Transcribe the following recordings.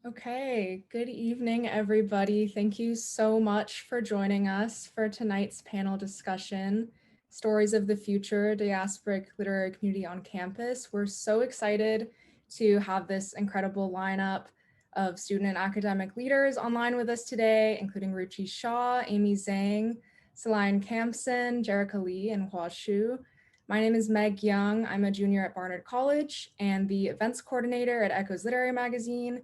Okay, good evening, everybody. Thank you so much for joining us for tonight's panel discussion, Stories of the Future, Diasporic Literary Community on Campus. We're so excited to have this incredible lineup of student and academic leaders online with us today, including Ruchi Shah, Amy Zhang, Silayan Camson, Jerrica Li, and Hua Hsu. My name is Meg Young. I'm a junior at Barnard College and the events coordinator at Echo's Literary Magazine,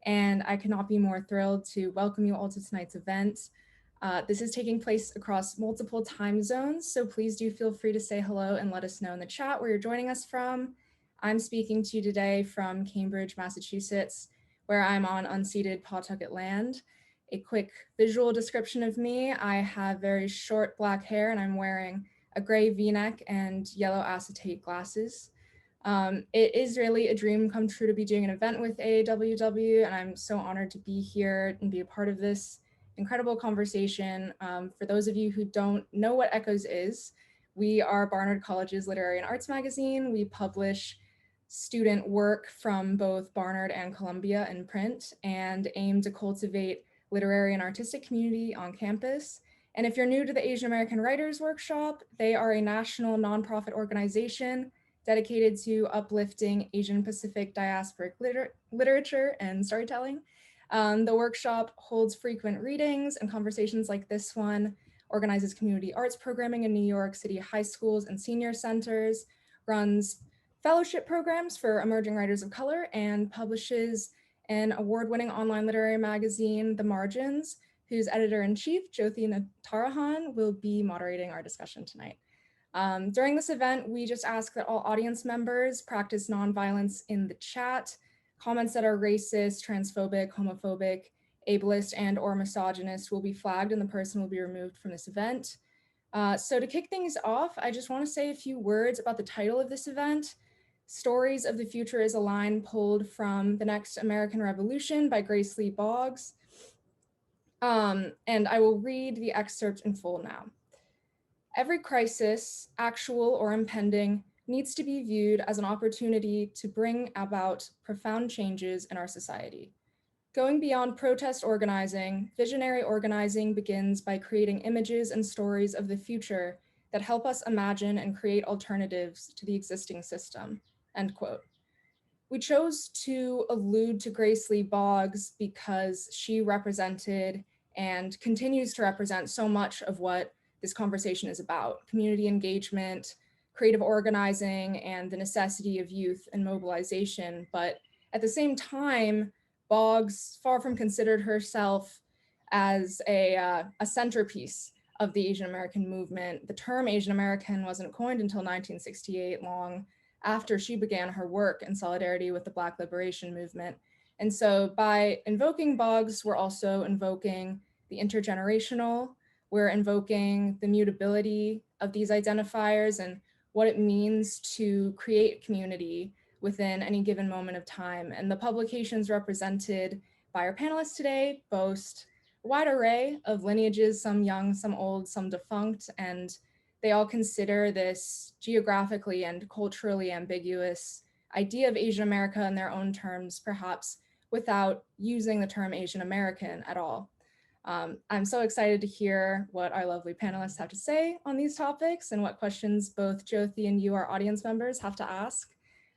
and I could not be more thrilled to welcome you all to tonight's event. This is taking place across multiple time zones, so please do feel free to say hello and let us know in the chat where you're joining us from. I'm speaking to you today from Cambridge, Massachusetts, where I'm on unceded Pawtucket land. A quick visual description of me: I have very short black hair and I'm wearing a gray V-neck and yellow acetate glasses. It is really a dream come true to be doing an event with AAWW, and I'm so honored to be here and be a part of this incredible conversation. For those of you who don't know what Echoes is, we are Barnard College's literary and arts magazine. We publish student work from both Barnard and Columbia in print and aim to cultivate literary and artistic community on campus. And if you're new to the Asian American Writers Workshop, they are a national nonprofit organization dedicated to uplifting Asian Pacific diasporic literature and storytelling. The workshop holds frequent readings and conversations like this one, organizes community arts programming in New York City high schools and senior centers, runs fellowship programs for emerging writers of color, and publishes an award-winning online literary magazine, The Margins, whose editor-in-chief, Jyothi Natarajan, will be moderating our discussion tonight. During this event, we just ask that all audience members practice nonviolence in the chat. Comments that are racist, transphobic, homophobic, ableist, and or misogynist will be flagged and the person will be removed from this event. So to kick things off, I just want to say a few words about the title of this event. Stories of the Future is a line pulled from The Next American Revolution by Lee Boggs. And I will read the excerpt in full now. Every crisis, actual or impending, needs to be viewed as an opportunity to bring about profound changes in our society. Going beyond protest organizing, visionary organizing begins by creating images and stories of the future that help us imagine and create alternatives to the existing system, end quote. We chose to allude to Lee Boggs because she represented and continues to represent so much of what this conversation is about: community engagement, creative organizing, and the necessity of youth and mobilization. But at the same time, Boggs far from considered herself as a centerpiece of the Asian American movement. The term Asian American wasn't coined until 1968, long after she began her work in solidarity with the Black liberation movement. And so by invoking Boggs, we're also invoking the intergenerational, we're invoking the mutability of these identifiers and what it means to create community within any given moment of time. And the publications represented by our panelists today boast a wide array of lineages, some young, some old, some defunct, and they all consider this geographically and culturally ambiguous idea of Asian America in their own terms, perhaps without using the term Asian American at all. I'm so excited to hear what our lovely panelists have to say on these topics and what questions both Jyothi and you, our audience members, have to ask.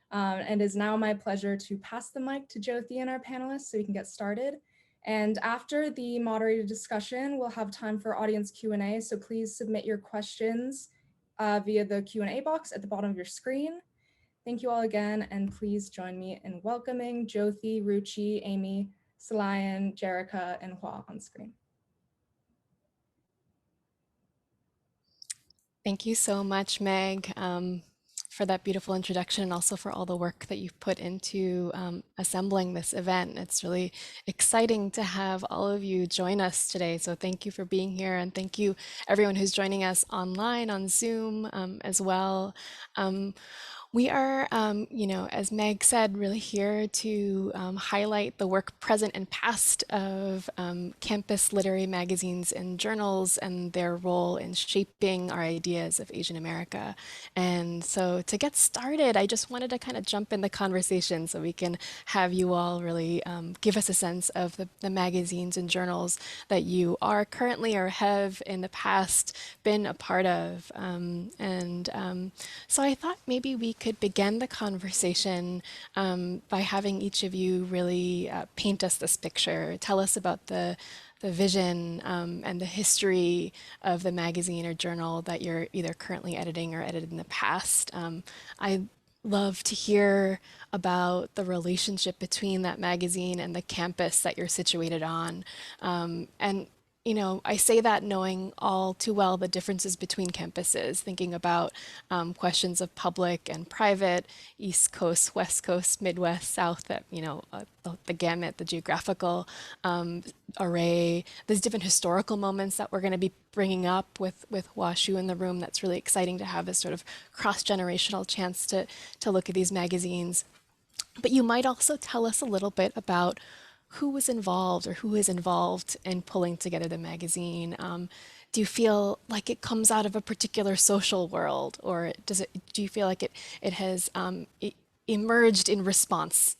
And it is now my pleasure to pass the mic to Jyothi and our panelists so we can get started. And after the moderated discussion, we'll have time for audience Q&A, so please submit your questions via the Q&A box at the bottom of your screen. Thank you all again, and please join me in welcoming Jyothi, Ruchi, Amy, Silayan, Jerrica, and Hua on screen. Thank you so much, Meg, for that beautiful introduction and also for all the work that you've put into assembling this event. It's really exciting to have all of you join us today. So thank you for being here, and thank you everyone who's joining us online on Zoom as well. We are, as Meg said, really here to highlight the work present and past of campus literary magazines and journals and their role in shaping our ideas of Asian America. And so to get started, I just wanted to kind of jump in the conversation so we can have you all really give us a sense of the magazines and journals that you are currently or have in the past been a part of. So I thought maybe we could begin the conversation by having each of you really paint us this picture, tell us about the vision and the history of the magazine or journal that you're either currently editing or edited in the past. I love to hear about the relationship between that magazine and the campus that you're situated on. And I say that knowing all too well the differences between campuses, thinking about questions of public and private, East Coast, West Coast, Midwest, South, that, the gamut, the geographical array. There's different historical moments that we're going to be bringing up with Hua Hsu in the room. That's really exciting to have this sort of cross-generational chance to look at these magazines. But you might also tell us a little bit about who was involved or who is involved in pulling together the magazine. Do you feel like it comes out of a particular social world, or do you feel like it has emerged in response,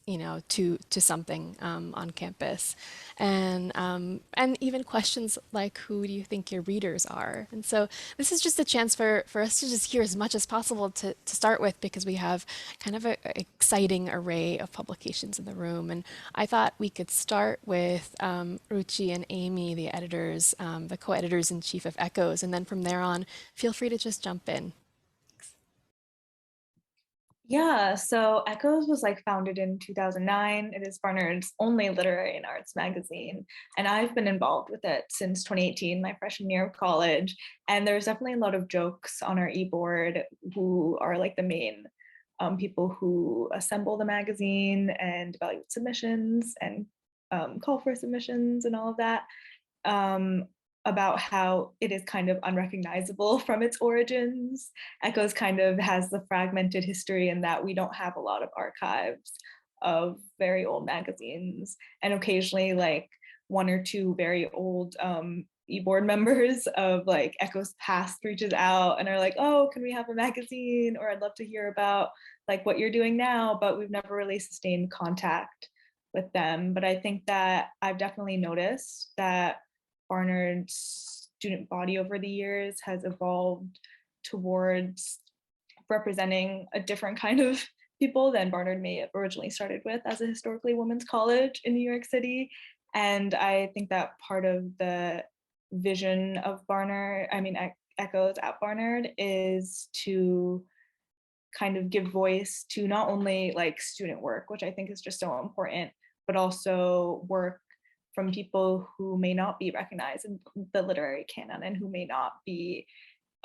to something on campus, and even questions like who do you think your readers are? And so this is just a chance for us to just hear as much as possible to start with, because we have kind of an exciting array of publications in the room. And I thought we could start with Ruchi and Amy, the editors, the co-editors in chief of Echoes, and then from there on, feel free to just jump in. Yeah, so Echoes was founded in 2009. It is Barnard's only literary and arts magazine. And I've been involved with it since 2018, my freshman year of college. And there's definitely a lot of jokes on our e-board who are the main people who assemble the magazine and evaluate submissions and call for submissions and all of that. About how it is kind of unrecognizable from its origins. Echoes kind of has the fragmented history in that we don't have a lot of archives of very old magazines, and occasionally one or two very old e-board members of Echoes past reaches out and are like, oh, can we have a magazine? Or I'd love to hear about what you're doing now, but we've never really sustained contact with them. But I think that I've definitely noticed that Barnard's student body over the years has evolved towards representing a different kind of people than Barnard may have originally started with as a historically women's college in New York City. And I think that part of the vision of Echoes at Barnard, is to kind of give voice to not only student work, which I think is just so important, but also work from people who may not be recognized in the literary canon and who may not be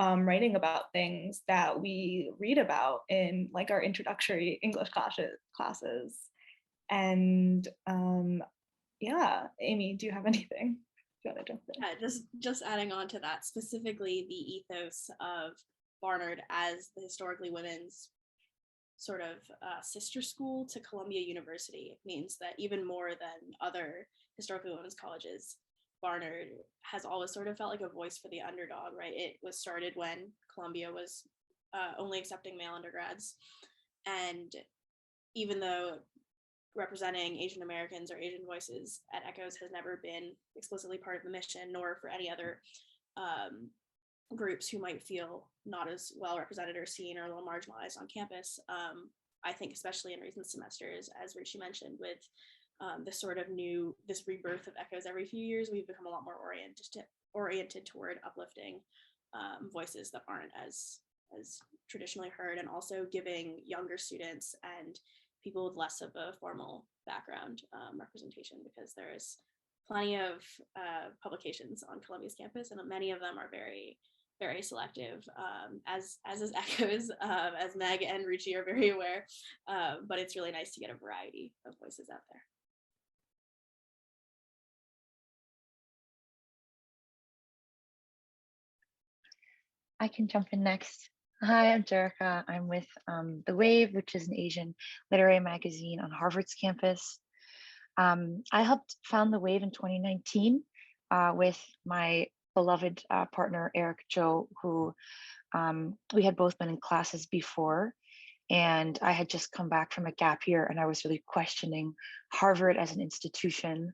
writing about things that we read about in our introductory English classes. And yeah, Amy, do you have anything? Do you want to jump in? Yeah, just adding on to that, specifically the ethos of Barnard as the historically women's sort of sister school to Columbia University. It means that even more than other historically women's colleges, Barnard has always sort of felt like a voice for the underdog, right? It was started when Columbia was only accepting male undergrads. And even though representing Asian Americans or Asian voices at Echoes has never been explicitly part of the mission, nor for any other groups who might feel not as well represented or seen or a little marginalized on campus. I think especially in recent semesters, as Ruchi mentioned, with this rebirth of Echoes every few years, we've become a lot more oriented toward uplifting voices that aren't as traditionally heard, and also giving younger students and people with less of a formal background representation, because there is plenty of publications on Columbia's campus, and many of them are very, very selective, as is Echoes, as Meg and Ruchi are very aware. But it's really nice to get a variety of voices out there. I can jump in next. Hi, I'm Jerrica. I'm with The Wave, which is an Asian literary magazine on Harvard's campus. I helped found The Wave in 2019 with my beloved partner, Eric Joe, who we had both been in classes before. And I had just come back from a gap year and I was really questioning Harvard as an institution.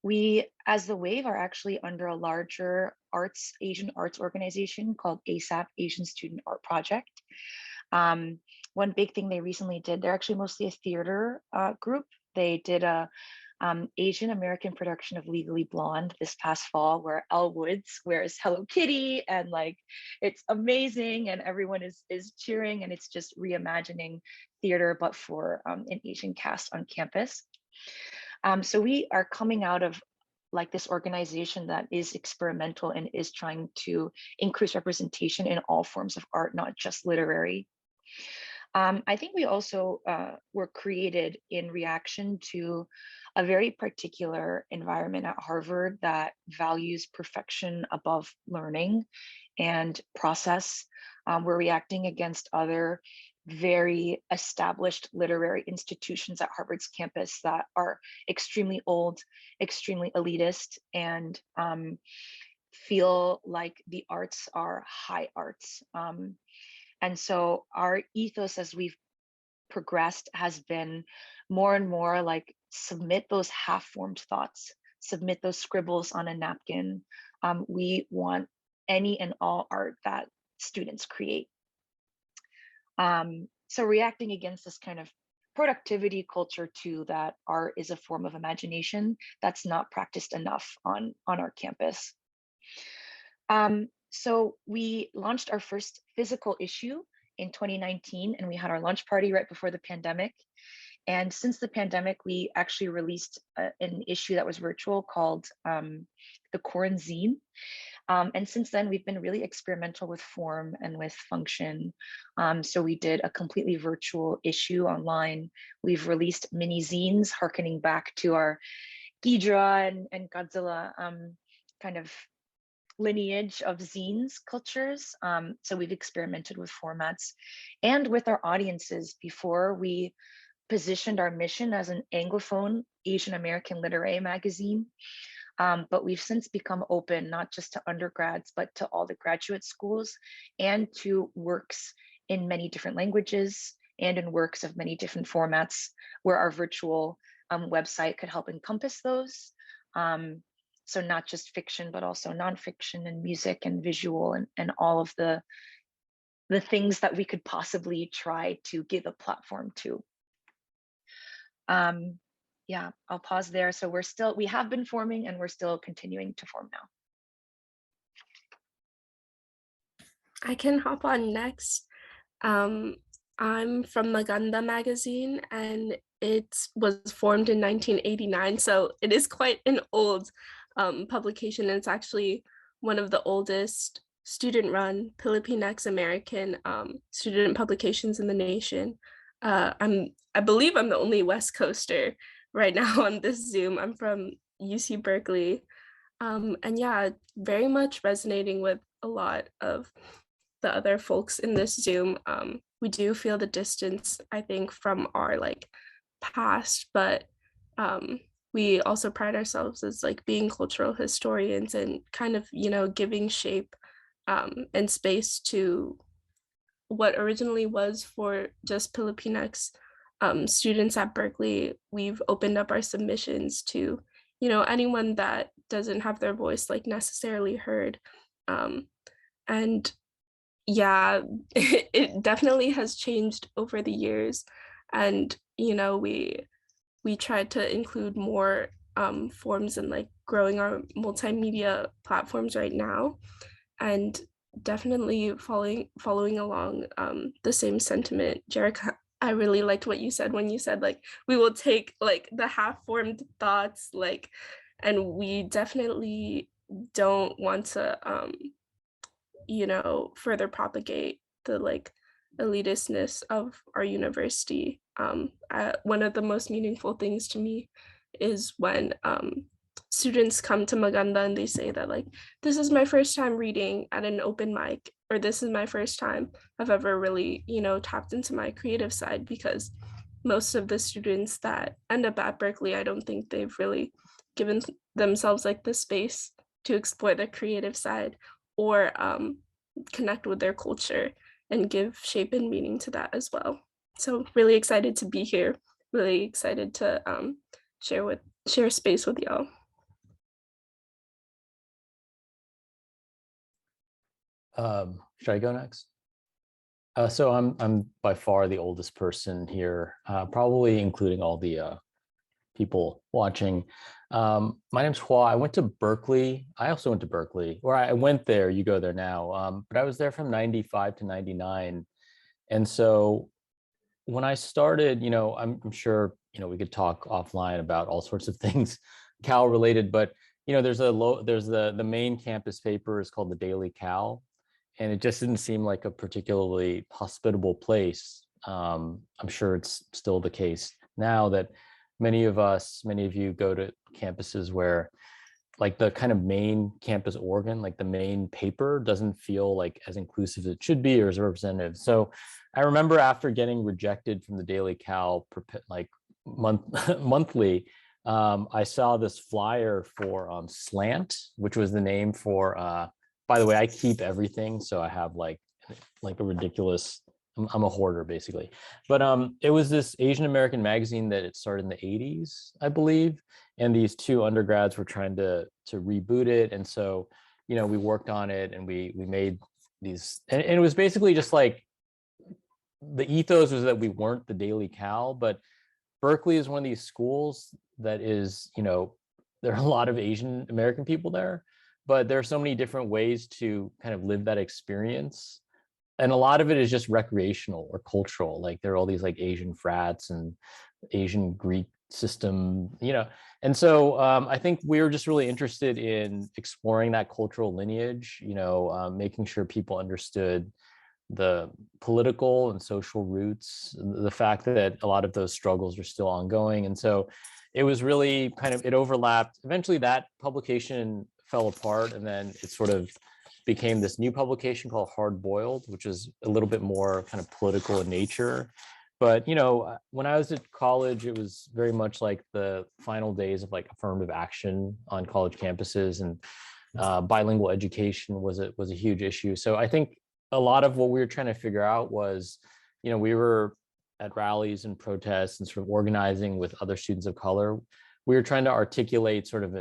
We, as The Wave, are actually under a larger Asian arts organization called ASAP, Asian Student Art Project. One big thing they recently did, they're actually mostly a theater group. They did a Asian American production of Legally Blonde this past fall, where Elle Woods wears Hello Kitty, and like it's amazing, and everyone is cheering, and it's just reimagining theater, but for an Asian cast on campus. So we are coming out of like this organization that is experimental and is trying to increase representation in all forms of art, not just literary. I think we also were created in reaction to a very particular environment at Harvard that values perfection above learning and process. We're reacting against other very established literary institutions at Harvard's campus that are extremely old, extremely elitist, and feel like the arts are high arts. And so our ethos as we've progressed has been more and more like submit those half-formed thoughts, submit those scribbles on a napkin. We want any and all art that students create. So reacting against this kind of productivity culture too, that art is a form of imagination that's not practiced enough on our campus. So we launched our first physical issue in 2019, and we had our launch party right before the pandemic. And since the pandemic, we actually released an issue that was virtual called The Quarantine. And since then, we've been really experimental with form and with function. So we did a completely virtual issue online. We've released mini zines, harkening back to our Ghidra and Godzilla kind of lineage of zines cultures. So we've experimented with formats and with our audiences. Before, we positioned our mission as an Anglophone Asian American literary magazine. But we've since become open, not just to undergrads, but to all the graduate schools and to works in many different languages and in works of many different formats, where our virtual website could help encompass those. So not just fiction, but also nonfiction and music and visual and all of the things that we could possibly try to give a platform to. Yeah, I'll pause there. So we have been forming and we're still continuing to form now. I can hop on next. I'm from Aganda magazine, and it was formed in 1989. So it is quite an old publication. And it's actually one of the oldest student-run Filipinx American student publications in the nation. I believe I'm the only West Coaster right now on this Zoom. I'm from UC Berkeley. And yeah, very much resonating with a lot of the other folks in this Zoom. We do feel the distance, I think, from our like past, but we also pride ourselves as like being cultural historians and kind of, giving shape and space to what originally was for just Filipinx students at Berkeley. We've opened up our submissions to, anyone that doesn't have their voice like necessarily heard. And yeah, it definitely has changed over the years. And, we tried to include more forms and like growing our multimedia platforms right now. And definitely following along the same sentiment. Jerrica, I really liked what you said when you said like we will take like the half-formed thoughts, like, and we definitely don't want to further propagate the like elitistness of our university. One of the most meaningful things to me is when students come to Maganda and they say that like, this is my first time reading at an open mic, or this is my first time I've ever really, tapped into my creative side, because most of the students that end up at Berkeley, I don't think they've really given themselves like the space to explore their creative side, or connect with their culture and give shape and meaning to that as well. So really excited to be here, really excited to share space with y'all. Should I go next? So I'm by far the oldest person here, probably including all the people watching. My name's Hua. I went to Berkeley. I also went to Berkeley, or I went there. You go there now, but I was there from 95 to 99, and so when I started, I'm sure we could talk offline about all sorts of things, Cal related, but there's the main campus paper is called the Daily Cal. And it just didn't seem like a particularly hospitable place. I'm sure it's still the case now that many of you go to campuses where like the kind of main campus organ, like the main paper doesn't feel like as inclusive as it should be or as representative. So I remember after getting rejected from the Daily Cal like monthly, I saw this flyer for Slant, which was the name for by the way, I keep everything, so I have like a ridiculous. I'm a hoarder basically, but it was this Asian American magazine that it started in the 80s, I believe, and these two undergrads were trying to reboot it, and so we worked on it and we made these, and it was basically just like the ethos was that we weren't the Daily Cal, but Berkeley is one of these schools that is there are a lot of Asian American people there. But there are so many different ways to kind of live that experience. And a lot of it is just recreational or cultural. Like there are all these like Asian frats and Asian Greek system, And so I think we were just really interested in exploring that cultural lineage, making sure people understood the political and social roots, the fact that a lot of those struggles are still ongoing. And so it was really it overlapped. Eventually that publication fell apart, and then it sort of became this new publication called Hard Boiled, which is a little bit more kind of political in nature. But when I was at college, it was very much like the final days of like affirmative action on college campuses, and bilingual education was a huge issue. So I think a lot of what we were trying to figure out was, we were at rallies and protests and sort of organizing with other students of color. We were trying to articulate sort of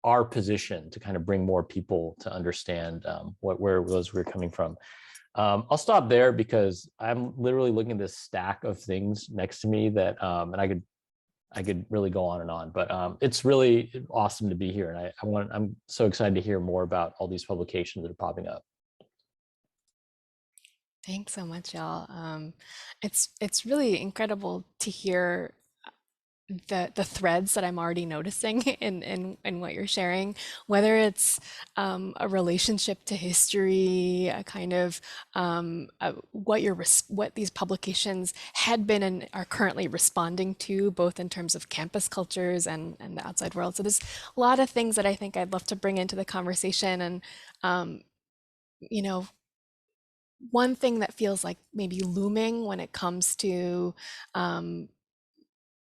our position to kind of bring more people to understand where it was we were coming from. I'll stop there because I'm literally looking at this stack of things next to me that, and I could really go on and on, but it's really awesome to be here. And I'm so excited to hear more about all these publications that are popping up. Thanks so much, y'all. It's really incredible to hear the threads that I'm already noticing in what you're sharing, whether it's a relationship to history, a kind of what these publications had been and are currently responding to, both in terms of campus cultures and the outside world. So there's a lot of things that I think I'd love to bring into the conversation. And one thing that feels like maybe looming when it comes to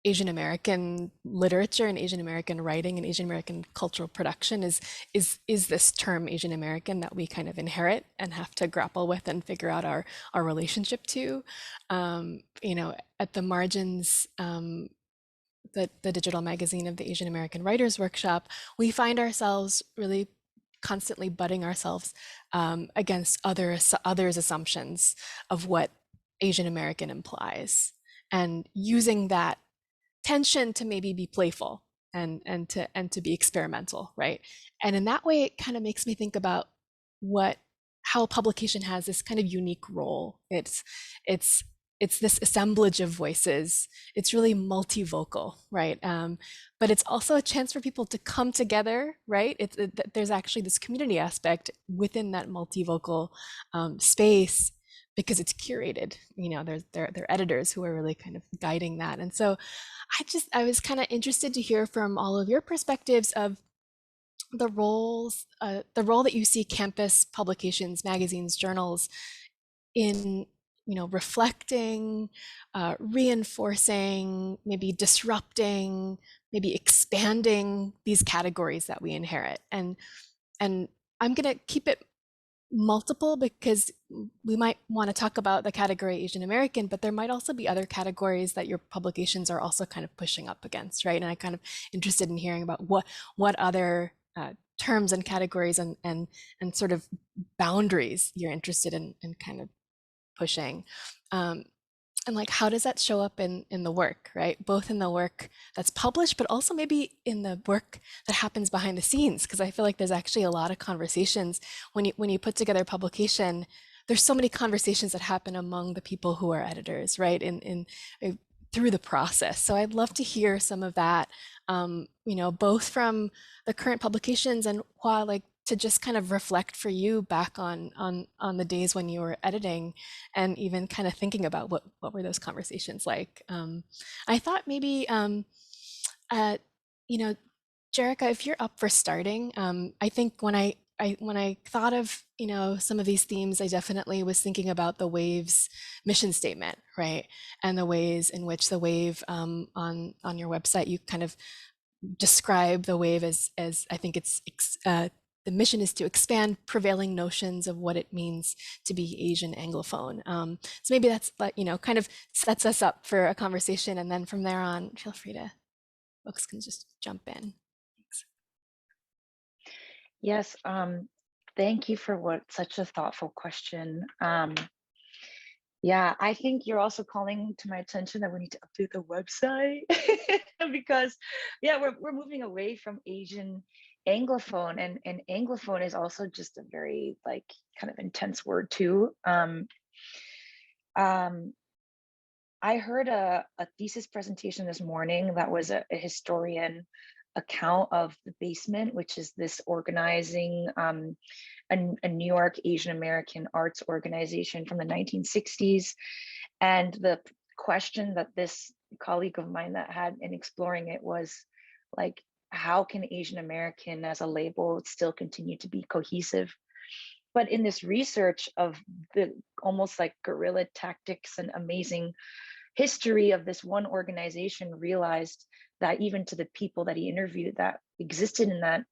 Asian American literature and Asian American writing and Asian American cultural production is this term Asian American that we kind of inherit and have to grapple with and figure out our relationship to. At the margins, the digital magazine of the Asian American Writers Workshop, we find ourselves really constantly butting ourselves against others' assumptions of what Asian American implies, and using that tension to maybe be playful and to be experimental, right? And in that way, it kind of makes me think about how publication has this kind of unique role. It's this assemblage of voices. It's really multivocal, right? But it's also a chance for people to come together, right? There's actually this community aspect within that multivocal space, because it's curated. There's they're editors who are really kind of guiding that. And so I was kind of interested to hear from all of your perspectives of the role that you see campus publications, magazines, journals in, reflecting, reinforcing, maybe disrupting, maybe expanding these categories that we inherit. And I'm going to keep it multiple because we might want to talk about the category Asian American, but there might also be other categories that your publications are also kind of pushing up against, right? And I'm kind of interested in hearing about what other terms and categories and sort of boundaries you're interested in kind of pushing. And like, how does that show up in the work, right? Both in the work that's published, but also maybe in the work that happens behind the scenes. Because I feel like there's actually a lot of conversations when you put together a publication. There's so many conversations that happen among the people who are editors, right? In through the process. So I'd love to hear some of that, both from the current publications and Hua, like to just kind of reflect for you back on the days when you were editing and even kind of thinking about what were those conversations like. I thought maybe, Jerrica, if you're up for starting, I think when I thought of, some of these themes, I definitely was thinking about the Wave's mission statement, right? And the ways in which the Wave on your website, you kind of describe the Wave as I think it's the mission is to expand prevailing notions of what it means to be Asian Anglophone. So maybe that's, kind of sets us up for a conversation. And then from there on, feel free to, folks can just jump in. Thanks. Yes, thank you for such a thoughtful question. Yeah, I think you're also calling to my attention that we need to update the website because, yeah, we're moving away from Asian Anglophone, and Anglophone is also just a very kind of intense word too. I heard a thesis presentation this morning that was a historian account of the Basement, which is this organizing, a New York Asian American arts organization from the 1960s. And the question that this colleague of mine that had in exploring it was like, how can Asian American as a label still continue to be cohesive? But in this research of the almost like guerrilla tactics and amazing history of this one organization, realized that even to the people that he interviewed that existed in that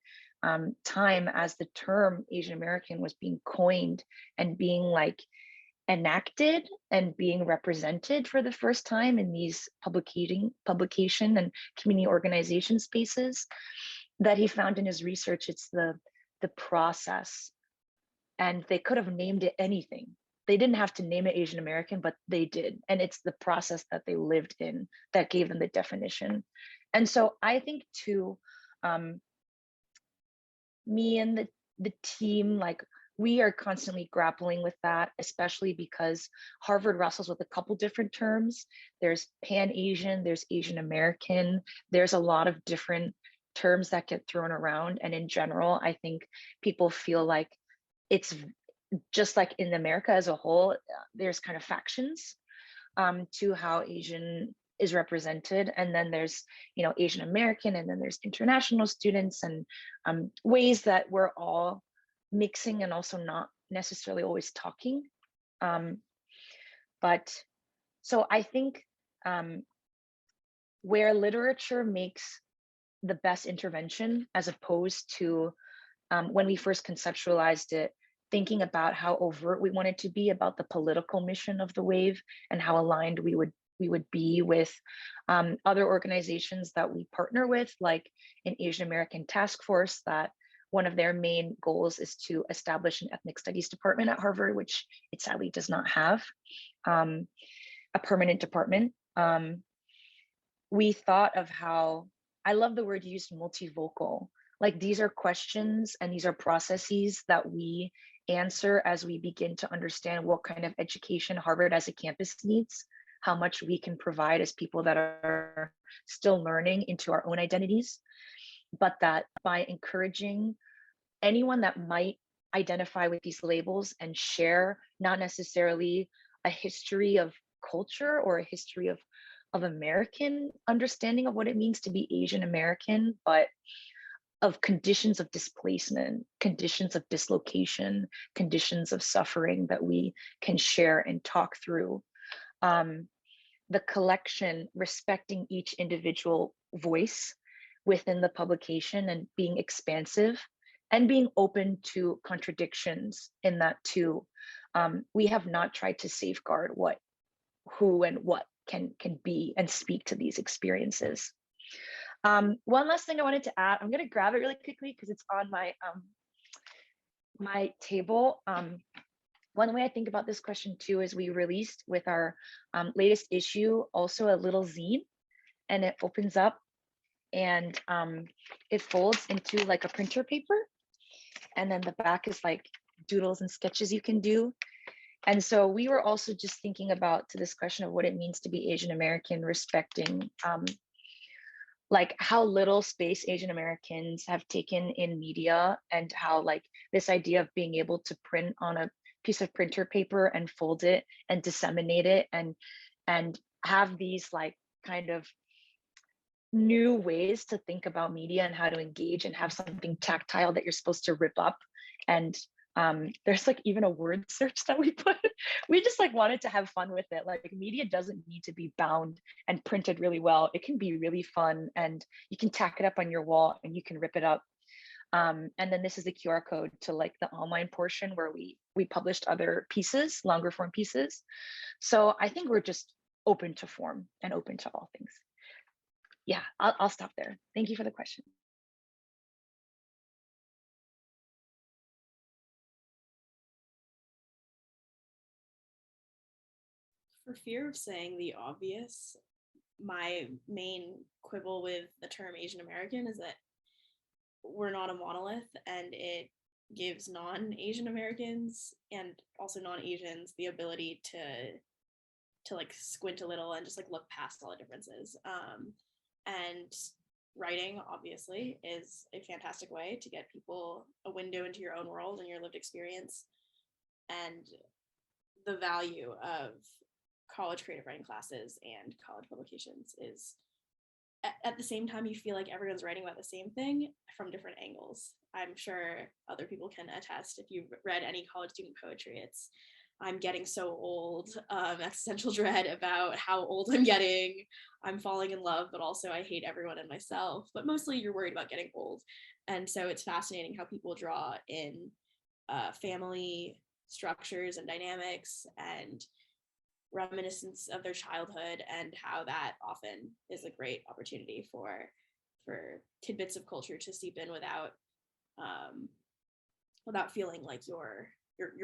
time as the term Asian American was being coined and being enacted and being represented for the first time in these publication and community organization spaces, that he found in his research, it's the process. And they could have named it anything. They didn't have to name it Asian American, but they did. And it's the process that they lived in that gave them the definition. And so I think too, me and the team, we are constantly grappling with that, especially because Harvard wrestles with a couple different terms. There's Pan-Asian, there's Asian American, there's a lot of different terms that get thrown around. And in general, I think people feel like it's just like in America as a whole, there's kind of factions to how Asian is represented. And then there's, Asian American, and then there's international students, and ways that we're all mixing and also not necessarily always talking. But so I think where literature makes the best intervention, as opposed to when we first conceptualized it, thinking about how overt we wanted to be about the political mission of the Wave and how aligned we would be with other organizations that we partner with, like an Asian American task force, that one of their main goals is to establish an ethnic studies department at Harvard, which it sadly does not have a permanent department. We thought of how, I love the word used, multivocal. Like, these are questions and these are processes that we answer as we begin to understand what kind of education Harvard as a campus needs, how much we can provide as people that are still learning into our own identities, but that by encouraging anyone that might identify with these labels and share not necessarily a history of culture or a history of American understanding of what it means to be Asian American, but of conditions of displacement, conditions of dislocation, conditions of suffering that we can share and talk through. The collection respecting each individual voice within the publication and being expansive and being open to contradictions in that too. We have not tried to safeguard what, who, and what can be and speak to these experiences. One last thing I wanted to add, I'm going to grab it really quickly because it's on my my table. One way I think about this question too is we released with our latest issue also a little zine, and it opens up and it folds into like a printer paper, and then the back is like doodles and sketches you can do. And so we were also just thinking about to this question of what it means to be Asian American, respecting like how little space Asian Americans have taken in media, and how like this idea of being able to print on a piece of printer paper and fold it and disseminate it and have these like kind of new ways to think about media and how to engage and have something tactile that you're supposed to rip up. And there's like even a word search that we put. We just like wanted to have fun with it. Like media doesn't need to be bound and printed really well. It can be really fun, and you can tack it up on your wall and you can rip it up. And then this is the QR code to like the online portion where we published other pieces, longer form pieces. So I think we're just open to form and open to all things. Yeah, I'll stop there. Thank you for the question. For fear of saying the obvious, my main quibble with the term Asian American is that we're not a monolith, and it gives non-Asian Americans and also non-Asians the ability to like squint a little and just like look past all the differences. And writing obviously is a fantastic way to get people a window into your own world and your lived experience. And the value of college creative writing classes and college publications is at the same time you feel like everyone's writing about the same thing from different angles. I'm sure other people can attest. If you've read any college student poetry, it's I'm getting so old, existential dread about how old I'm getting, I'm falling in love, but also I hate everyone and myself, but mostly you're worried about getting old. And so it's fascinating how people draw in family structures and dynamics and reminiscence of their childhood, and how that often is a great opportunity for tidbits of culture to seep in without feeling like you're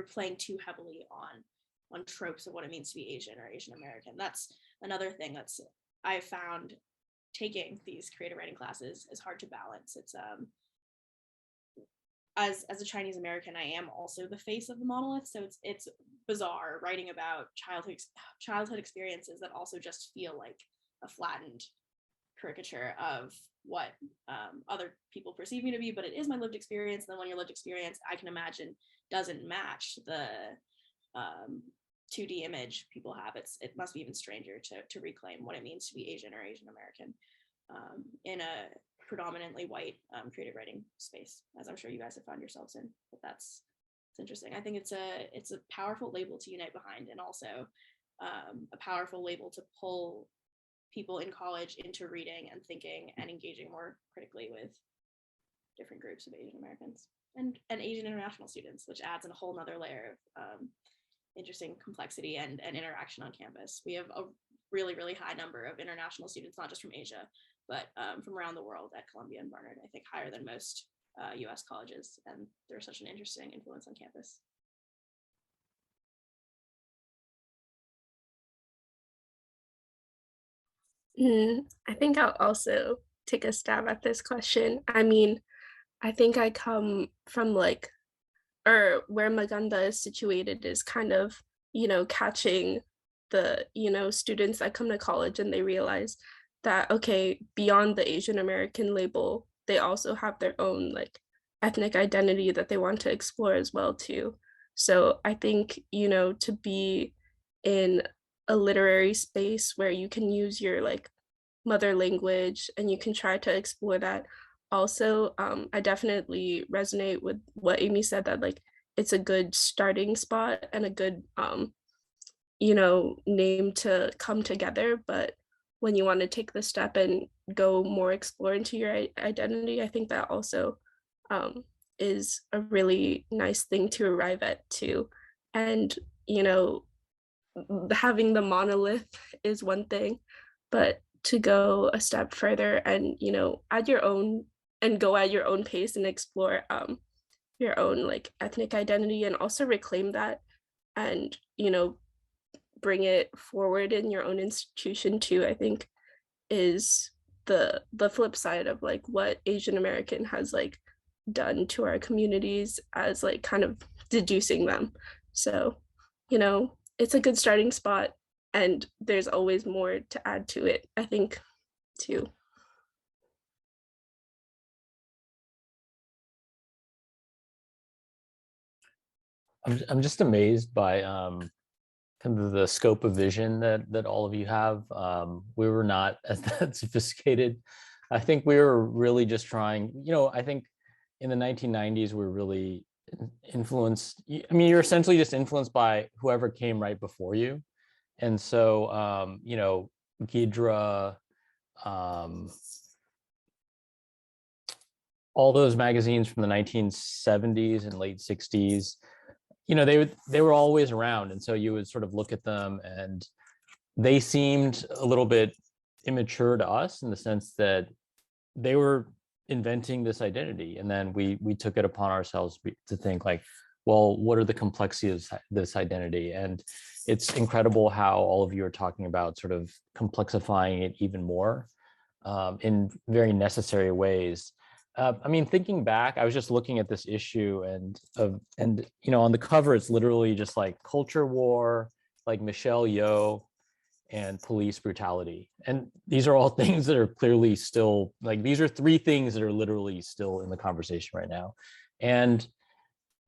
playing too heavily on tropes of what it means to be Asian or Asian American. That's another thing that's I've found taking these creative writing classes is hard to balance. It's as a Chinese American, I am also the face of the monolith, so it's bizarre writing about childhood experiences that also just feel like a flattened caricature of what other people perceive me to be, but it is my lived experience. And then when your lived experience, I can imagine, doesn't match the 2D image people have, it must be even stranger to reclaim what it means to be Asian or Asian American in a predominantly white creative writing space, as I'm sure you guys have found yourselves in. But it's interesting. I think it's a powerful label to unite behind, and also a powerful label to pull people in college into reading and thinking and engaging more critically with different groups of Asian Americans and Asian international students, which adds in a whole nother layer of interesting complexity and interaction on campus. We have a really, really high number of international students, not just from Asia, but from around the world at Columbia and Barnard, I think higher than most US colleges, and they're such an interesting influence on campus. I think I'll also take a stab at this question. I mean, I think I come from like, or where Maganda is situated is kind of, catching the, students that come to college and they realize that, okay, beyond the Asian American label, they also have their own like ethnic identity that they want to explore as well too. So I think, you know, to be in a literary space where you can use your like mother language and you can try to explore that. Also, I definitely resonate with what Amy said, that like it's a good starting spot and a good you know, name to come together. But when you want to take the step and go more explore into your identity, I think that also um, is a really nice thing to arrive at too. And, you know, having the monolith is one thing, but to go a step further and, you know, add your own and go at your own pace and explore your own like ethnic identity and also reclaim that and, you know, bring it forward in your own institution too, I think is the flip side of like what Asian American has like done to our communities as like kind of deducing them. So, you know, it's a good starting spot and there's always more to add to it, I think, too. I'm just amazed by kind of the scope of vision that all of you have. We were not as that sophisticated. I think we were really just trying, you know, I think in the 1990s, we were really influenced. I mean, you're essentially just influenced by whoever came right before you. And so, you know, Gidra, all those magazines from the 1970s and late 60s, you know, they were always around. And so you would sort of look at them and they seemed a little bit immature to us in the sense that they were inventing this identity. And then we took it upon ourselves to think like, well, what are the complexities of this identity? And it's incredible how all of you are talking about sort of complexifying it even more in very necessary ways. I mean, thinking back, I was just looking at this issue and you know, on the cover, it's literally just like culture war, like Michelle Yeoh and police brutality. And these are all things that are clearly still like, these are three things that are literally still in the conversation right now. And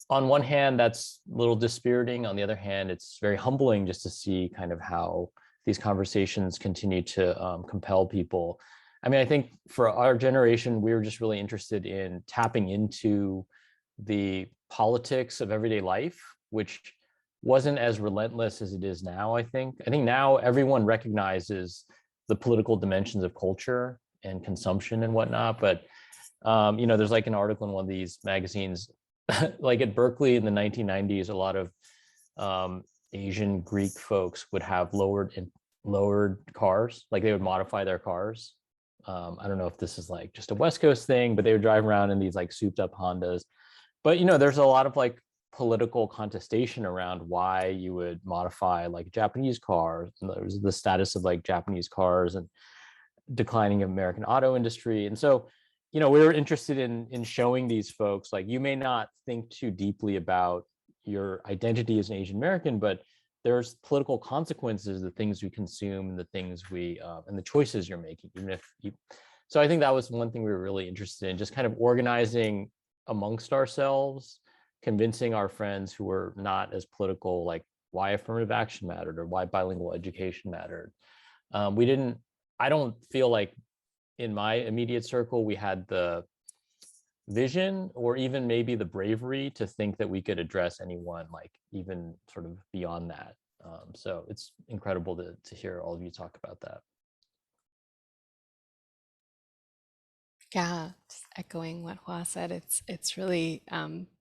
on one hand, that's a little dispiriting. On the other hand, it's very humbling just to see kind of how these conversations continue to compel people. I mean, I think for our generation, we were just really interested in tapping into the politics of everyday life, which wasn't as relentless as it is now, I think. I think now everyone recognizes the political dimensions of culture and consumption and whatnot. But, you know, there's like an article in one of these magazines, like at Berkeley in the 1990s, a lot of Asian Greek folks would have lowered cars, like they would modify their cars. I don't know if this is like just a West Coast thing, but they would drive around in these like souped up Hondas. But, you know, there's a lot of like political contestation around why you would modify like Japanese cars. And there's the status of like Japanese cars and declining American auto industry. And so, you know, we were interested in showing these folks, like, you may not think too deeply about your identity as an Asian American, but there's political consequences, the things we consume and the things we, and the choices you're making, even if you, so I think that was one thing we were really interested in, just kind of organizing amongst ourselves, convincing our friends who were not as political, like why affirmative action mattered or why bilingual education mattered. I don't feel like in my immediate circle, we had the vision or even maybe the bravery to think that we could address anyone like even sort of beyond that. So it's incredible to hear all of you talk about that. Yeah, just echoing what Hua said, it's really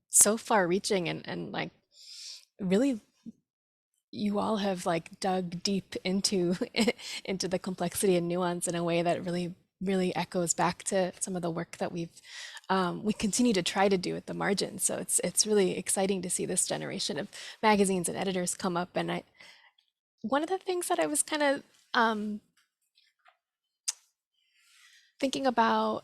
so far reaching and like really you all have like dug deep into into the complexity and nuance in a way that really echoes back to some of the work that we continue to try to do at the margins. So it's really exciting to see this generation of magazines and editors come up. And one of the things that I was kind of thinking about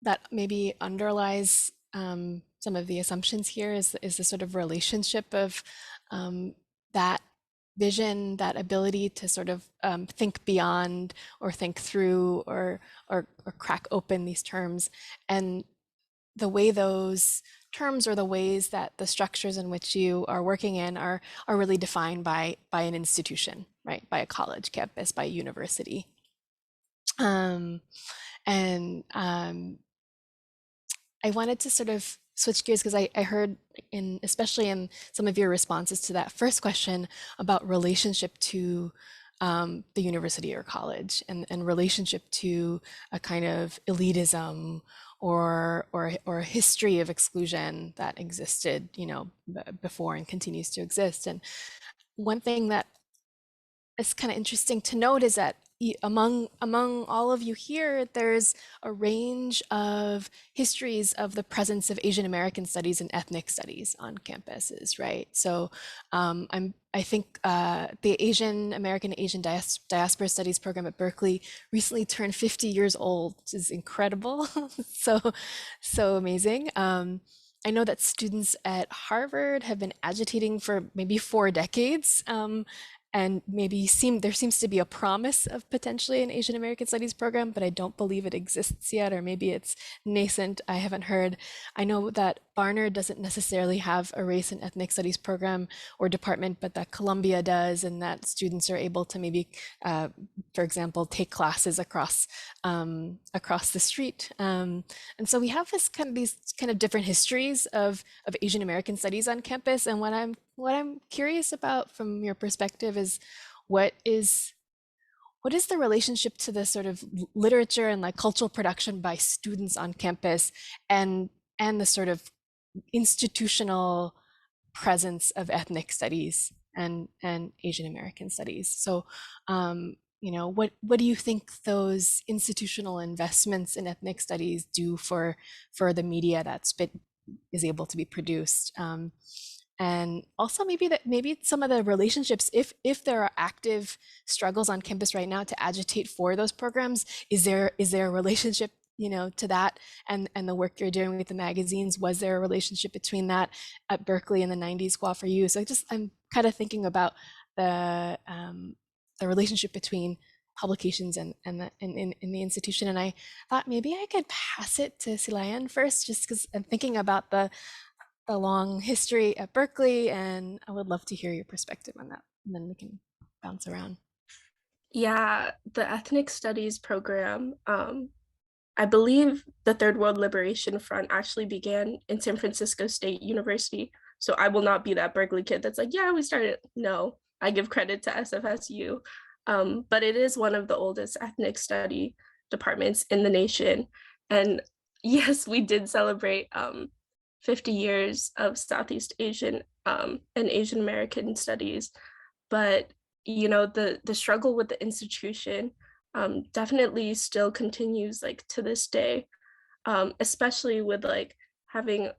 that maybe underlies some of the assumptions here is the sort of relationship of that vision, that ability to sort of think beyond or think through or crack open these terms, and the way those terms or the ways that the structures in which you are working in are really defined by an institution, right? By a college campus, by a university. I wanted to sort of switch gears because I heard especially in some of your responses to that first question about relationship to the university or college and relationship to a kind of elitism or a history of exclusion that existed, before and continues to exist. And one thing that is kind of interesting to note is that among all of you here, there's a range of histories of the presence of Asian American studies and ethnic studies on campuses, right? So I think the Asian American Asian Diaspora Studies program at Berkeley recently turned 50 years old, which is incredible. so amazing. I know that students at Harvard have been agitating for maybe 4 decades. And maybe there seems to be a promise of potentially an Asian American Studies program, but I don't believe it exists yet, or maybe it's nascent. I haven't heard. I know that Barnard doesn't necessarily have a race and ethnic studies program or department, but that Columbia does, and that students are able to maybe, for example, take classes across the street. And so we have these kind of different histories of Asian American studies on campus. And what I'm curious about from your perspective is what is the relationship to the sort of literature and like cultural production by students on campus and the sort of institutional presence of ethnic studies and Asian American studies. So what do you think those institutional investments in ethnic studies do for the media is able to be produced? And also maybe some of the relationships, if there are active struggles on campus right now to agitate for those programs, is there a relationship, to that and the work you're doing with the magazines? Was there a relationship between that at Berkeley in the 90s, Hua Hsu? So I'm kind of thinking about the relationship between publications and in the institution. And I thought maybe I could pass it to Silayan first, just because I'm thinking about the long history at Berkeley, and I would love to hear your perspective on that, and then we can bounce around. Yeah, the ethnic studies program, I believe the Third World Liberation Front actually began in San Francisco State University. So I will not be that Berkeley kid that's like, yeah, we started. No, I give credit to SFSU. But it is one of the oldest ethnic study departments in the nation. And yes, we did celebrate 50 years of Southeast Asian and Asian American studies. But, the struggle with the institution definitely still continues like to this day, especially with like having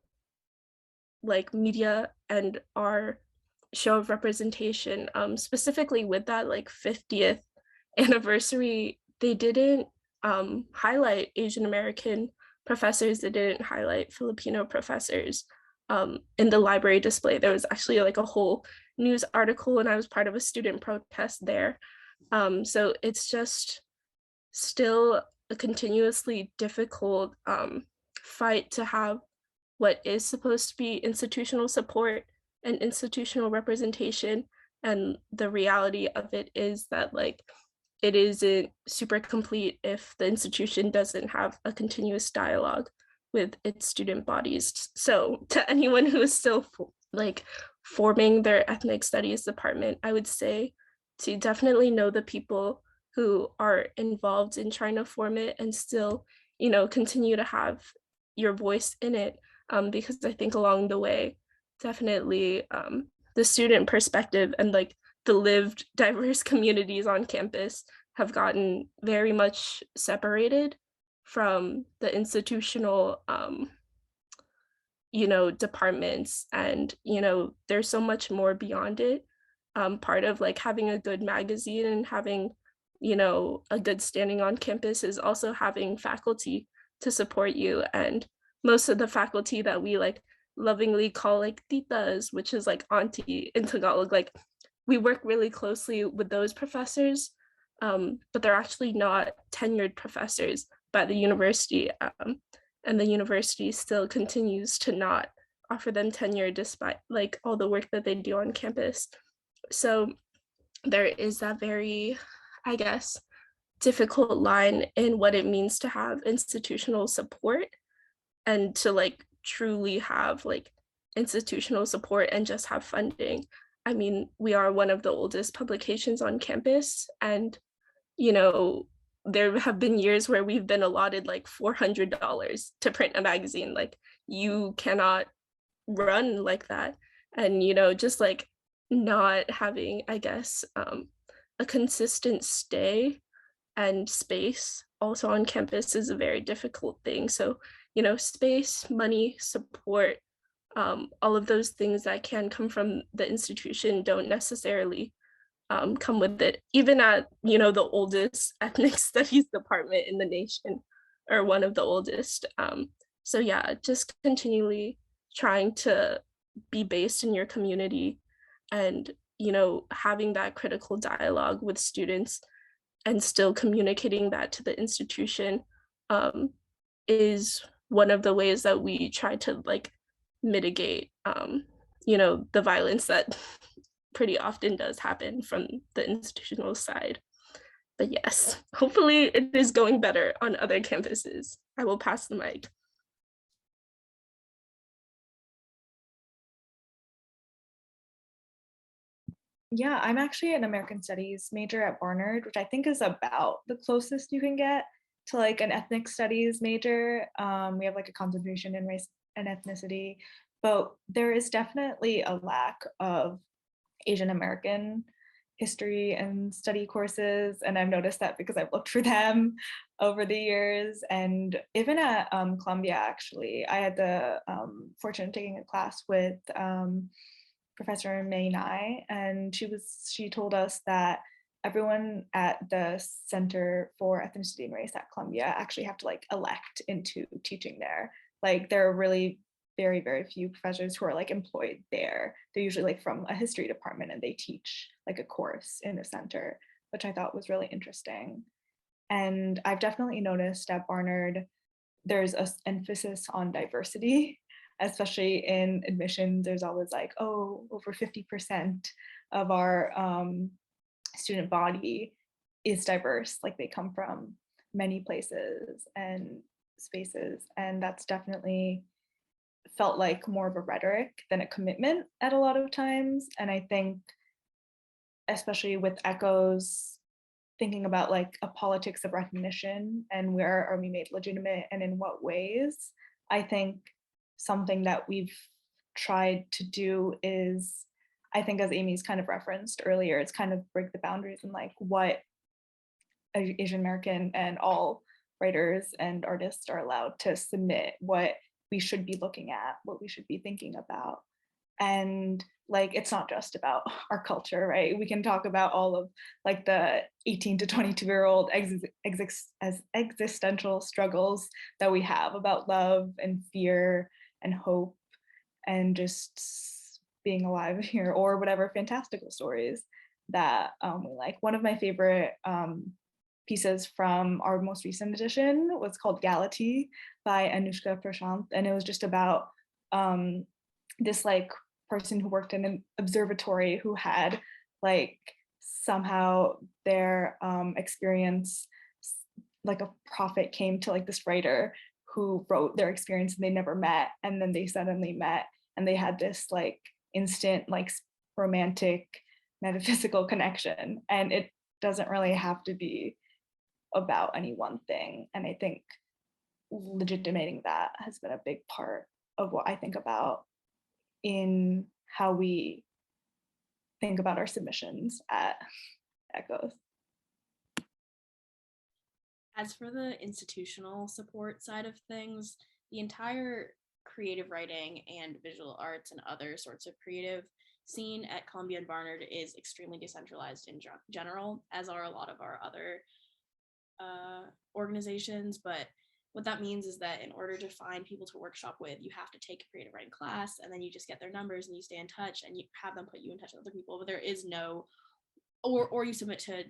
like media and our show of representation, specifically with that like 50th anniversary. They didn't highlight Asian American professors. They didn't highlight Filipino professors in the library display. There was actually like a whole news article, and I was part of a student protest there. So it's just still a continuously difficult fight to have what is supposed to be institutional support and institutional representation. And the reality of it is that like it isn't super complete if the institution doesn't have a continuous dialogue with its student bodies. So to anyone who is still like forming their ethnic studies department, I would say to definitely know the people who are involved in trying to form it and still, continue to have your voice in it. Because I think along the way, definitely the student perspective and like the lived diverse communities on campus have gotten very much separated from the institutional departments, and there's so much more beyond it. Part of like having a good magazine and having a good standing on campus is also having faculty to support you. And most of the faculty that we like lovingly call like titas, which is like auntie in Tagalog, like we work really closely with those professors, but they're actually not tenured professors by the university. and the university still continues to not offer them tenure despite like all the work that they do on campus. So there is that very, I guess, difficult line in what it means to have institutional support and to like truly have like institutional support and just have funding. I mean, we are one of the oldest publications on campus, and you know, there have been years where we've been allotted like $400 to print a magazine. Like, you cannot run like that. And, you know, just like not having, I guess, a consistent stay and space also on campus is a very difficult thing. So, you know, space, money, support, all of those things that can come from the institution don't necessarily come with it, even at, you know, the oldest ethnic studies department in the nation, or one of the oldest. So yeah, just continually trying to be based in your community and, you know, having that critical dialogue with students and still communicating that to the institution is one of the ways that we try to like mitigate, you know, the violence that pretty often does happen from the institutional side. But yes, hopefully it is going better on other campuses. I will pass the mic. Yeah, I'm actually an American Studies major at Barnard, which I think is about the closest you can get to like an ethnic studies major. We have like a concentration in race and ethnicity, but there is definitely a lack of Asian American history and study courses. And I've noticed that because I've looked for them over the years. And even at Columbia, actually, I had the fortune of taking a class with Professor May Nai, and she told us that everyone at the Center for Ethnicity and Race at Columbia actually have to like elect into teaching there. Like, there are really very, very few professors who are like employed there. They're usually like from a history department and they teach like a course in the center, which I thought was really interesting. And I've definitely noticed at Barnard, there's an emphasis on diversity, especially in admissions. There's always like, oh, over 50% of our student body is diverse. Like, they come from many places and spaces. And that's definitely felt like more of a rhetoric than a commitment at a lot of times. And I think, especially with Echoes, thinking about like a politics of recognition and where are we made legitimate and in what ways, I think something that we've tried to do is, I think as Amy's kind of referenced earlier, it's kind of break the boundaries and like what Asian American and all writers and artists are allowed to submit, what we should be looking at, what we should be thinking about. And like, it's not just about our culture, right? We can talk about all of like the 18 to 22-year-old existential struggles that we have about love and fear and hope and just being alive here, or whatever fantastical stories that we like. One of my favorite pieces from our most recent edition was called Galati by Anushka Prashant, and it was just about this like person who worked in an observatory who had like somehow their experience, like a prophet came to like this writer who wrote their experience and they never met, and then they suddenly met and they had this like instant like romantic metaphysical connection. And it doesn't really have to be about any one thing. And I think legitimating that has been a big part of what I think about in how we think about our submissions at Echoes. As for the institutional support side of things, the entire creative writing and visual arts and other sorts of creative scene at Columbia and Barnard is extremely decentralized in general, as are a lot of our other organizations. But what that means is that in order to find people to workshop with, you have to take a creative writing class, and then you just get their numbers and you stay in touch and you have them put you in touch with other people. But there is no, or you submit to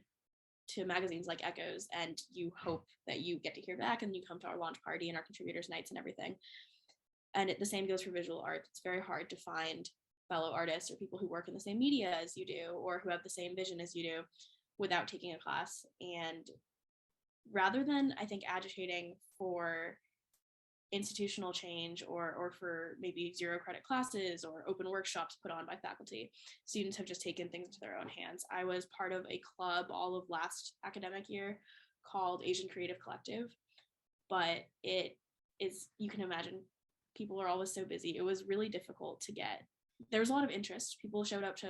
to magazines like Echoes, and you hope that you get to hear back, and you come to our launch party and our contributors nights and everything. And the same goes for visual art. It's very hard to find fellow artists or people who work in the same media as you do, or who have the same vision as you do, without taking a class. And rather than, I think, agitating for institutional change or for maybe 0 credit classes or open workshops put on by faculty, students have just taken things into their own hands. I was part of a club all of last academic year called Asian Creative Collective, but it is, you can imagine, people are always so busy. It was really difficult to get. There was a lot of interest. People showed up to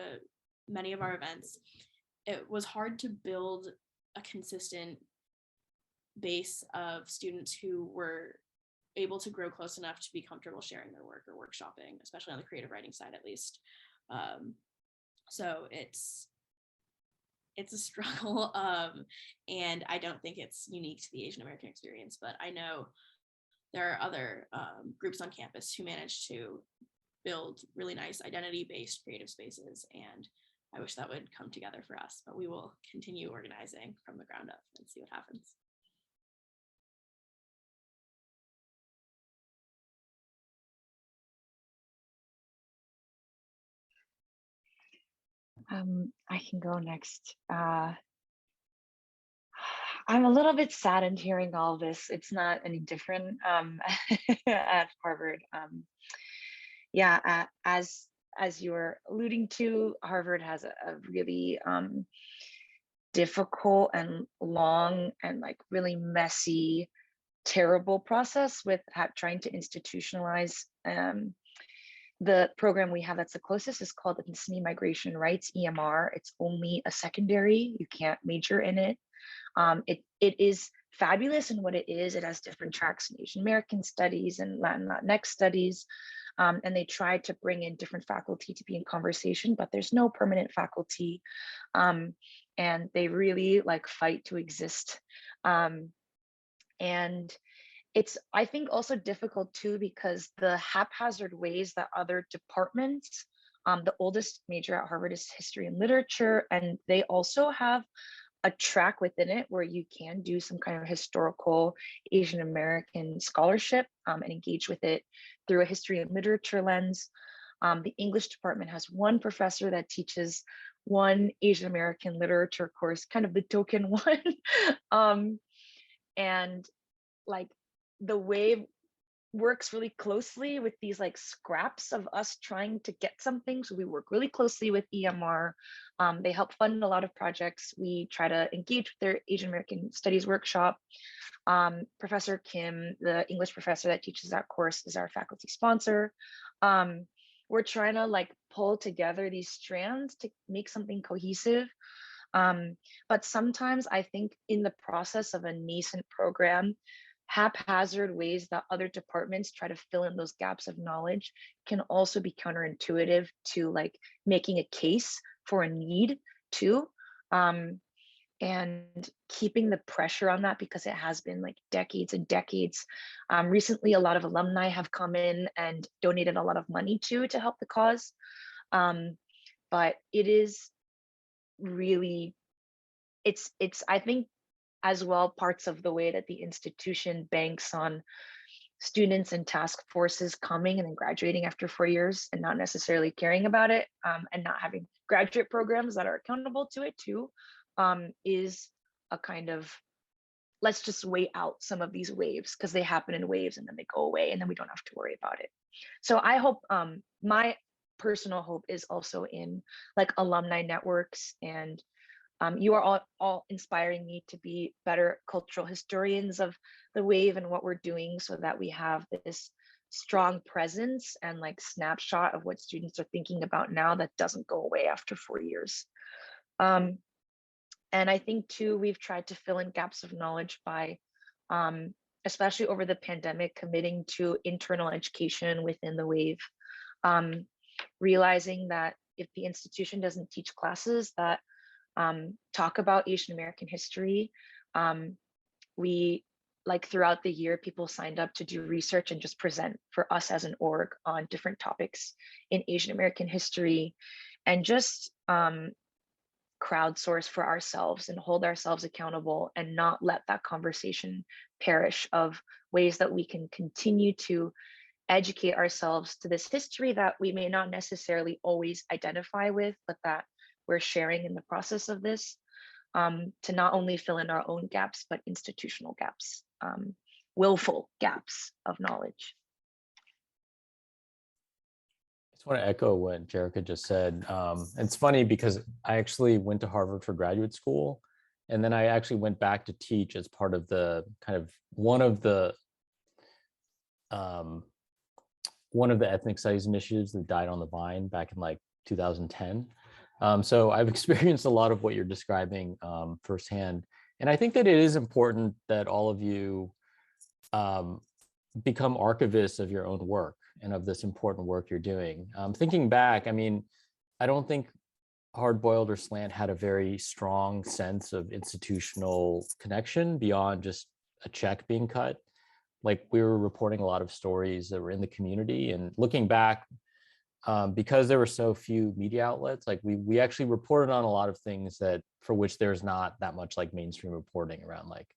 many of our events. It was hard to build a consistent base of students who were able to grow close enough to be comfortable sharing their work or workshopping, especially on the creative writing side, at least. So it's a struggle, and I don't think it's unique to the Asian American experience, but I know there are other groups on campus who manage to build really nice identity-based creative spaces, and I wish that would come together for us, but we will continue organizing from the ground up and see what happens. I can go next. I'm a little bit saddened hearing all this. It's not any different at Harvard. Yeah, as you were alluding to, Harvard has a really difficult and long and like really messy, terrible process with trying to institutionalize. The program we have that's the closest is called Ethnicity Migration Rights, EMR. It's only a secondary. You can't major in it. It is fabulous in what it is. It has different tracks in Asian American studies and Latinx studies. And they try to bring in different faculty to be in conversation, but there's no permanent faculty. And they really like fight to exist. And it's, I think, also difficult too, because the haphazard ways that other departments, the oldest major at Harvard is history and literature, and they also have a track within it where you can do some kind of historical Asian American scholarship and engage with it through a history and literature lens. The English department has one professor that teaches one Asian American literature course, kind of the token one. And like the way works really closely with these like scraps of us trying to get something. So we work really closely with EMR. They help fund a lot of projects. We try to engage with their Asian American Studies workshop. Professor Kim, the English professor that teaches that course, is our faculty sponsor. We're trying to like pull together these strands to make something cohesive. But sometimes I think in the process of a nascent program, haphazard ways that other departments try to fill in those gaps of knowledge can also be counterintuitive to like making a case for a need too. And keeping the pressure on that, because it has been like decades and decades. Recently, a lot of alumni have come in and donated a lot of money to help the cause. But it is really, it's I think as well parts of the way that the institution banks on students and task forces coming and then graduating after 4 years and not necessarily caring about it, and not having graduate programs that are accountable to it too, is a kind of, let's just wait out some of these waves because they happen in waves and then they go away and then we don't have to worry about it. So I hope, my personal hope is also in like alumni networks, and you are all inspiring me to be better cultural historians of the wave and what we're doing, so that we have this strong presence and like snapshot of what students are thinking about now that doesn't go away after 4 years. And I think too, we've tried to fill in gaps of knowledge by, especially over the pandemic, committing to internal education within the wave, realizing that if the institution doesn't teach classes that talk about Asian American history, we, like throughout the year, people signed up to do research and just present for us as an org on different topics in Asian American history, and just crowdsource for ourselves and hold ourselves accountable and not let that conversation perish of ways that we can continue to educate ourselves to this history that we may not necessarily always identify with, but that we're sharing in the process of this, to not only fill in our own gaps, but institutional gaps, willful gaps of knowledge. I just want to echo what Jerrica just said. It's funny because I actually went to Harvard for graduate school, and then I actually went back to teach as part of the kind of one of the ethnic studies initiatives that died on the vine back in like 2010. So I've experienced a lot of what you're describing firsthand. And I think that it is important that all of you become archivists of your own work and of this important work you're doing. Thinking back, I mean, I don't think Hard Boiled or Slant had a very strong sense of institutional connection beyond just a check being cut. Like, we were reporting a lot of stories that were in the community, and looking back, because there were so few media outlets, like we actually reported on a lot of things that for which there's not that much like mainstream reporting around, like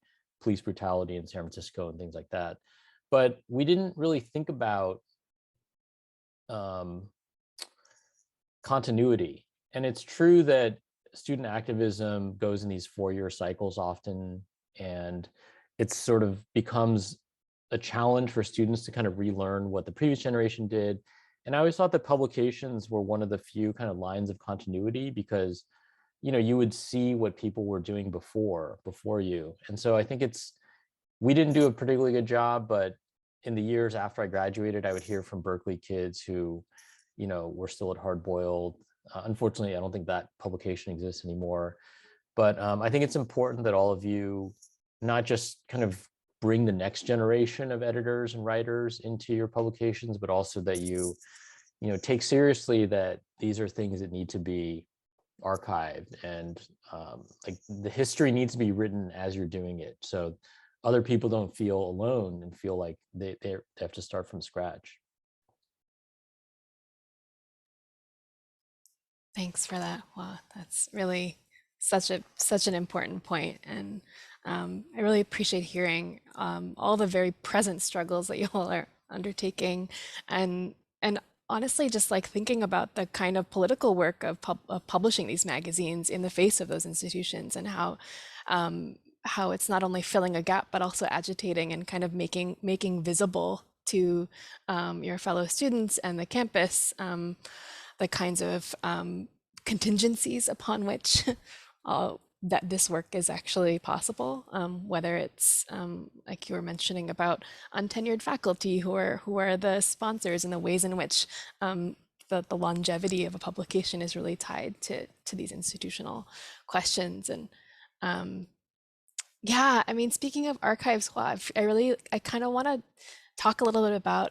police brutality in San Francisco and things like that. But we didn't really think about continuity. And it's true that student activism goes in these 4-year cycles often, and it sort of becomes a challenge for students to kind of relearn what the previous generation did. And I always thought that publications were one of the few kind of lines of continuity, because, you know, you would see what people were doing before you. And so I think we didn't do a particularly good job, but in the years after I graduated, I would hear from Berkeley kids who, you know, were still at Hard Boiled. Unfortunately, I don't think that publication exists anymore. But I think it's important that all of you not just kind of bring the next generation of editors and writers into your publications, but also that you take seriously that these are things that need to be archived, and like the history needs to be written as you're doing it, so other people don't feel alone and feel like they have to start from scratch. Thanks for that. Wow, that's really such an important point, and I really appreciate hearing all the very present struggles that you all are undertaking, and honestly, just like thinking about the kind of political work of publishing these magazines in the face of those institutions, and how it's not only filling a gap but also agitating and kind of making visible to your fellow students and the campus the kinds of contingencies upon which that this work is actually possible, whether it's like you were mentioning about untenured faculty who are the sponsors, and the ways in which the longevity of a publication is really tied to these institutional questions. And yeah, I mean, speaking of archives, I kind of want to talk a little bit about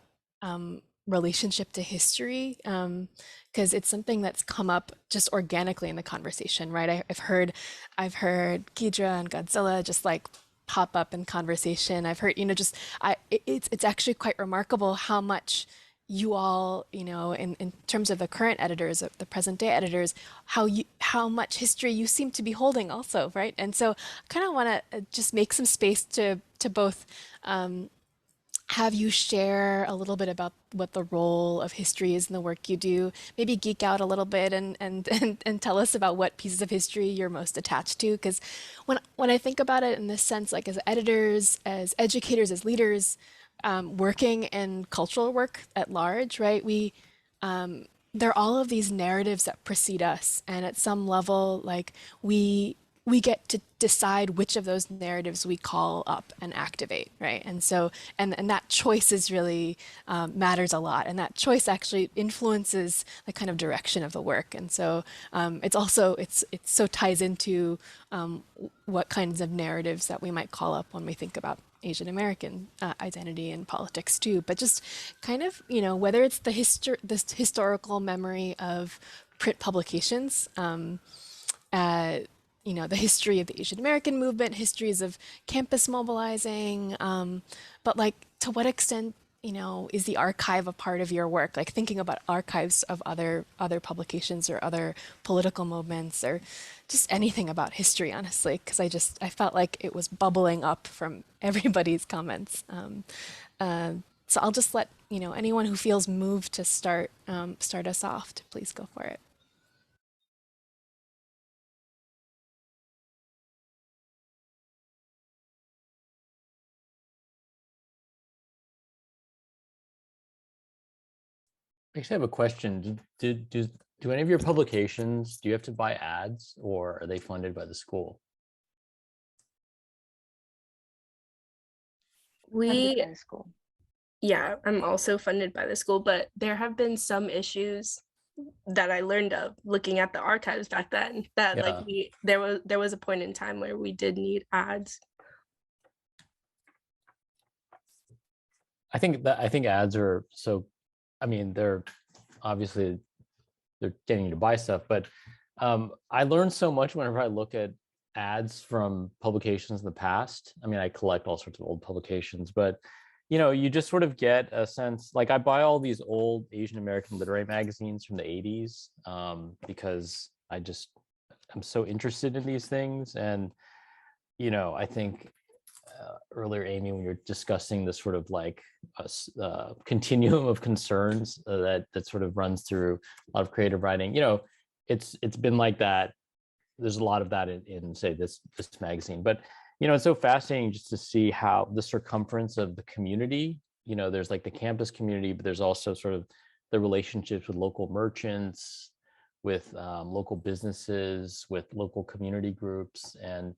relationship to history, because it's something that's come up just organically in the conversation, right? I've heard Ghidra and Godzilla just like pop up in conversation. I've heard, it's actually quite remarkable how much you all, in terms of the current editors, the present day editors, how much history you seem to be holding also, right? And so I kind of want to just make some space to both have you share a little bit about what the role of history is in the work you do, maybe geek out a little bit and tell us about what pieces of history you're most attached to. Because when I think about it in this sense, like as editors, as educators, as leaders, working in cultural work at large, right? There are all of these narratives that precede us, and at some level, like we get to decide which of those narratives we call up and activate, right? And so, and that choice is really matters a lot, and that choice actually influences the kind of direction of the work. And so, it so ties into what kinds of narratives that we might call up when we think about Asian American identity and politics too. But just kind of, whether it's this historical memory of print publications, the history of the Asian American movement, histories of campus mobilizing, but like to what extent, you know, is the archive a part of your work? Like thinking about archives of other publications or other political movements or just anything about history, honestly, because I felt like it was bubbling up from everybody's comments. So I'll just let, you know, anyone who feels moved to start us off, to please go for it. I actually have a question. Do any of your publications, do you have to buy ads or are they funded by the school? Funded by the school. Yeah, I'm also funded by the school, but there have been some issues that I learned of looking at the archives back then that like there was a point in time where we did need ads. I think ads are so, I mean, they're obviously they're getting you to buy stuff, but I learned so much whenever I look at ads from publications in the past. I mean, I collect all sorts of old publications, but you know, you just sort of get a sense, like I buy all these old Asian American literary magazines from the 80s because I'm so interested in these things. And, you know, I think earlier, Amy, when you're discussing this sort of like continuum of concerns that sort of runs through a lot of creative writing, you know, it's been like that. There's a lot of that in say this magazine, but you know, it's so fascinating just to see how the circumference of the community, you know, there's like the campus community, but there's also sort of the relationships with local merchants, with local businesses, with local community groups. And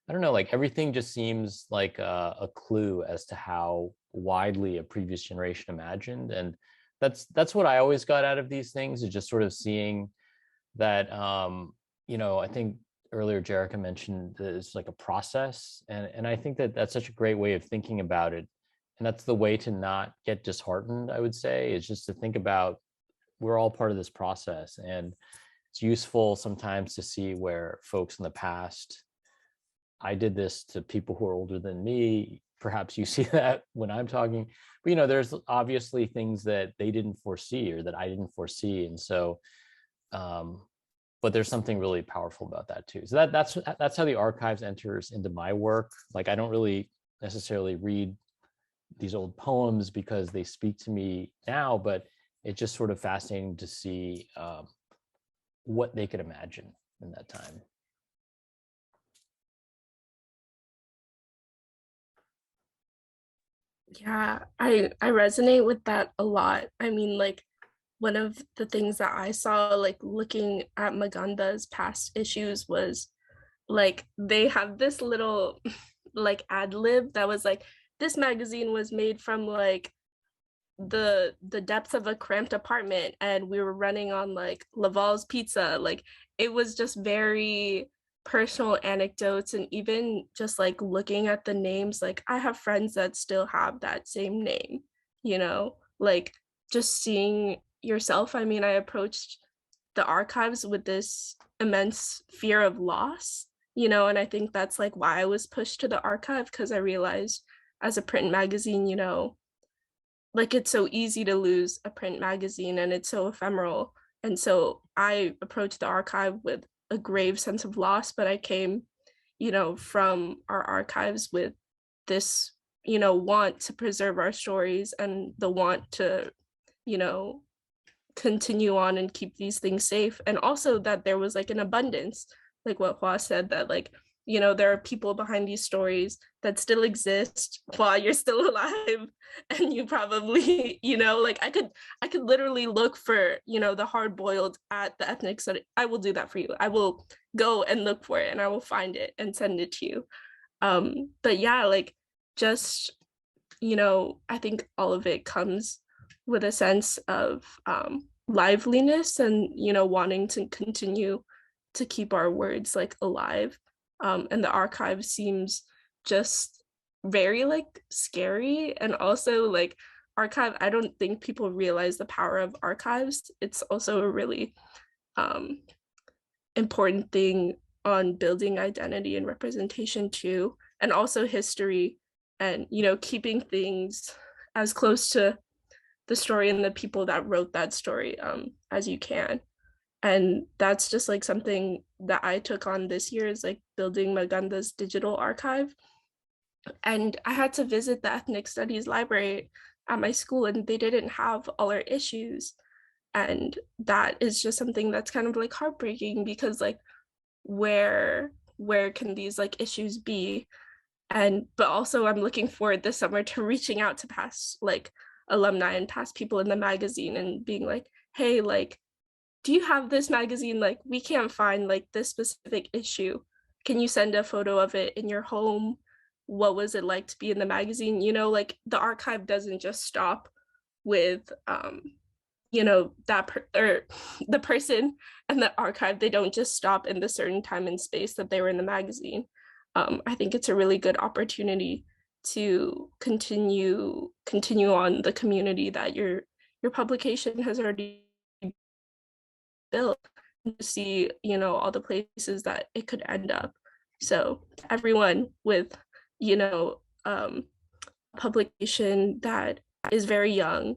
I don't know, like everything just seems like a clue as to how widely a previous generation imagined. And that's what I always got out of these things, is just sort of seeing that, you know, I think earlier Jerrica mentioned that it's like a process. And I think that that's such a great way of thinking about it. And that's the way to not get disheartened, I would say, is just to think about we're all part of this process. And it's useful sometimes to see where folks in the past, I did this to people who are older than me. Perhaps you see that when I'm talking, but you know, there's obviously things that they didn't foresee or that I didn't foresee. And so, but there's something really powerful about that too. So that's how the archives enters into my work. Like I don't really necessarily read these old poems because they speak to me now, but it's just sort of fascinating to see what they could imagine in that time. Yeah, I resonate with that a lot. I mean, like one of the things that I saw, like looking at Maganda's past issues, was like they have this little like ad lib that was like, this magazine was made from like the depths of a cramped apartment and we were running on like Laval's pizza. Like it was just very personal anecdotes, and even just like looking at the names, like I have friends that still have that same name, you know, like just seeing yourself. I mean, I approached the archives with this immense fear of loss, you know, and I think that's like why I was pushed to the archive, because I realized as a print magazine, you know, like it's so easy to lose a print magazine and it's so ephemeral. And so I approached the archive with a grave sense of loss, but I came, you know, from our archives with this, you know, want to preserve our stories and the want to, you know, continue on and keep these things safe. And also that there was like an abundance, like what Hua said, that like, you know, there are people behind these stories that still exist while you're still alive. And you probably, you know, like I could literally look for, you know, the hard boiled at the ethnic study. I will do that for you. I will go and look for it and I will find it and send it to you. But yeah, like just, you know, I think all of it comes with a sense of liveliness and, you know, wanting to continue to keep our words like alive. And the archive seems just very like scary. And also like archive, I don't think people realize the power of archives. It's also a really important thing on building identity and representation too, and also history, and, you know, keeping things as close to the story and the people that wrote that story as you can. And that's just like something that I took on this year, is like building Maganda's digital archive. And I had to visit the ethnic studies library at my school, and they didn't have all our issues. And that is just something that's kind of like heartbreaking, because like where can these like issues be? And but also I'm looking forward this summer to reaching out to past like alumni and past people in the magazine and being like, hey, like, do you have this magazine? Like, we can't find like this specific issue. Can you send a photo of it in your home? What was it like to be in the magazine? You know, like the archive doesn't just stop with you know, or the person and the archive. They don't just stop in the certain time and space that they were in the magazine. I think it's a really good opportunity to continue on the community that your publication has already built, and see, you know, all the places that it could end up. So everyone with, you know, publication that is very young,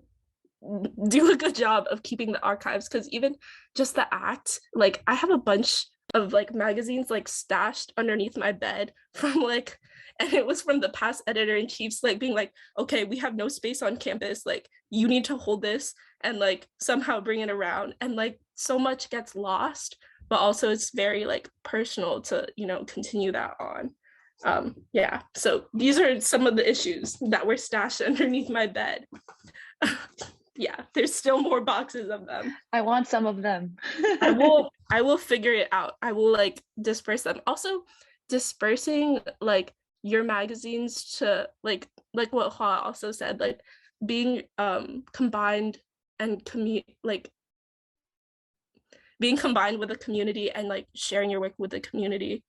do a good job of keeping the archives, because even just the act, like I have a bunch of like magazines like stashed underneath my bed from like, and it was from the past editor-in-chiefs like being like, okay, we have no space on campus, like you need to hold this and like somehow bring it around. And like so much gets lost, but also it's very like personal to, you know, continue that on. Yeah, so these are some of the issues that were stashed underneath my bed. Yeah, there's still more boxes of them. I want some of them. I will figure it out. I will like disperse them. Also, dispersing like your magazines to like what Hua also said, like being combined and being combined with a community and like sharing your work with the community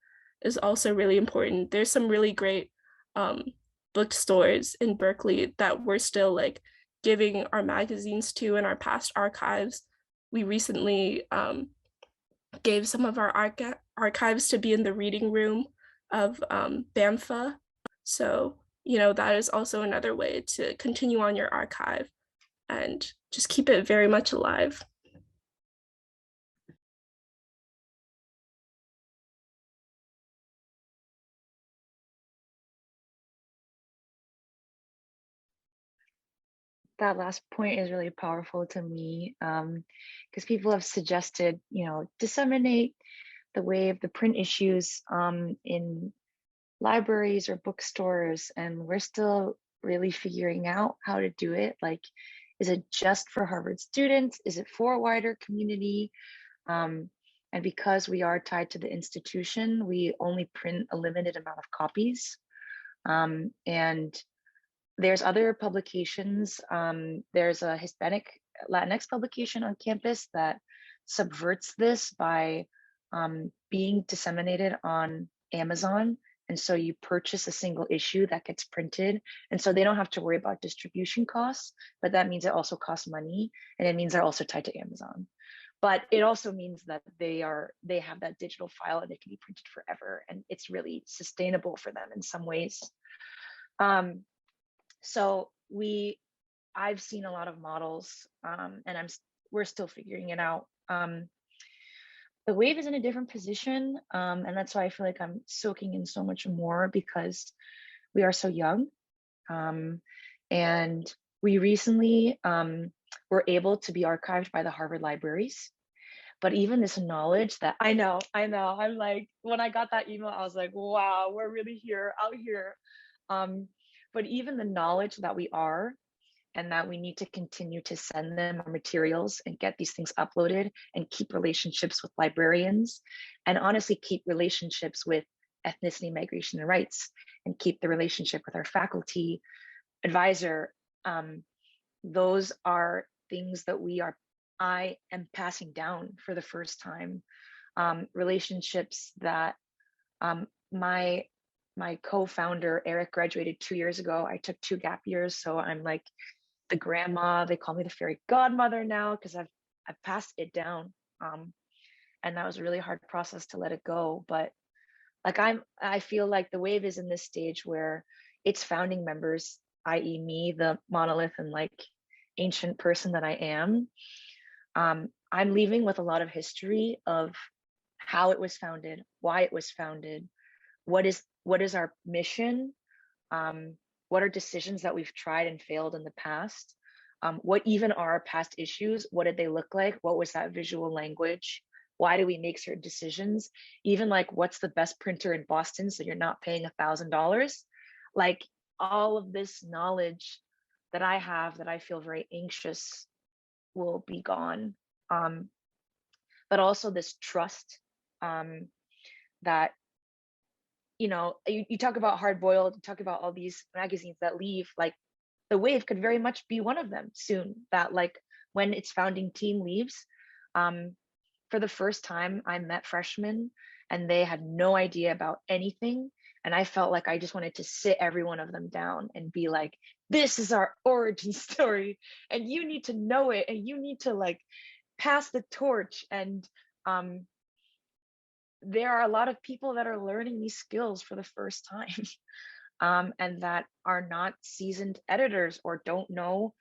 is also really important. There's some really great bookstores in Berkeley that we're still like giving our magazines to in our past archives. We recently gave some of our archives to be in the reading room of BAMFA. So, you know, that is also another way to continue on your archive and just keep it very much alive. That last point is really powerful to me, because people have suggested, you know, disseminate the wave, the print issues in libraries or bookstores, and we're still really figuring out how to do it. Like, is it just for Harvard students? Is it for a wider community? And because we are tied to the institution, we only print a limited amount of copies. And there's other publications. There's a Hispanic Latinx publication on campus that subverts this by being disseminated on Amazon. And so you purchase a single issue that gets printed. And so they don't have to worry about distribution costs, but that means it also costs money. And it means they're also tied to Amazon. But it also means that they have that digital file and it can be printed forever. And it's really sustainable for them in some ways. So I've seen a lot of models, and we're still figuring it out. The wave is in a different position, and that's why I feel like I'm soaking in so much more, because we are so young. And we recently were able to be archived by the Harvard libraries. But even this knowledge that I know, I'm like, when I got that email, I was like, wow, we're really out here. But even the knowledge that we are, and that we need to continue to send them our materials and get these things uploaded and keep relationships with librarians, and honestly keep relationships with ethnicity, migration, and rights, and keep the relationship with our faculty advisor. Those are things that I am passing down for the first time. Relationships that my co-founder Eric graduated 2 years ago. I took 2 gap years, so I'm like the grandma. They call me the fairy godmother now because I've passed it down, and that was a really hard process to let it go. But like I feel like the wave is in this stage where its founding members i.e. me, the monolith and like ancient person that I am, I'm leaving with a lot of history of how it was founded, why it was founded, what is our mission, what are decisions that we've tried and failed in the past, what even are our past issues, what did they look like, what was that visual language, why do we make certain decisions, even like what's the best printer in Boston so you're not paying $1,000. Like all of this knowledge that I have that I feel very anxious will be gone. But also this trust, that, you know, you talk about Hard Boiled, you talk about all these magazines that leave, like The Wave could very much be one of them soon, that like when its founding team leaves, for the first time I met freshmen and they had no idea about anything. And I felt like I just wanted to sit every one of them down and be like, this is our origin story and you need to know it and you need to like pass the torch. And there are a lot of people that are learning these skills for the first time, and that are not seasoned editors or don't know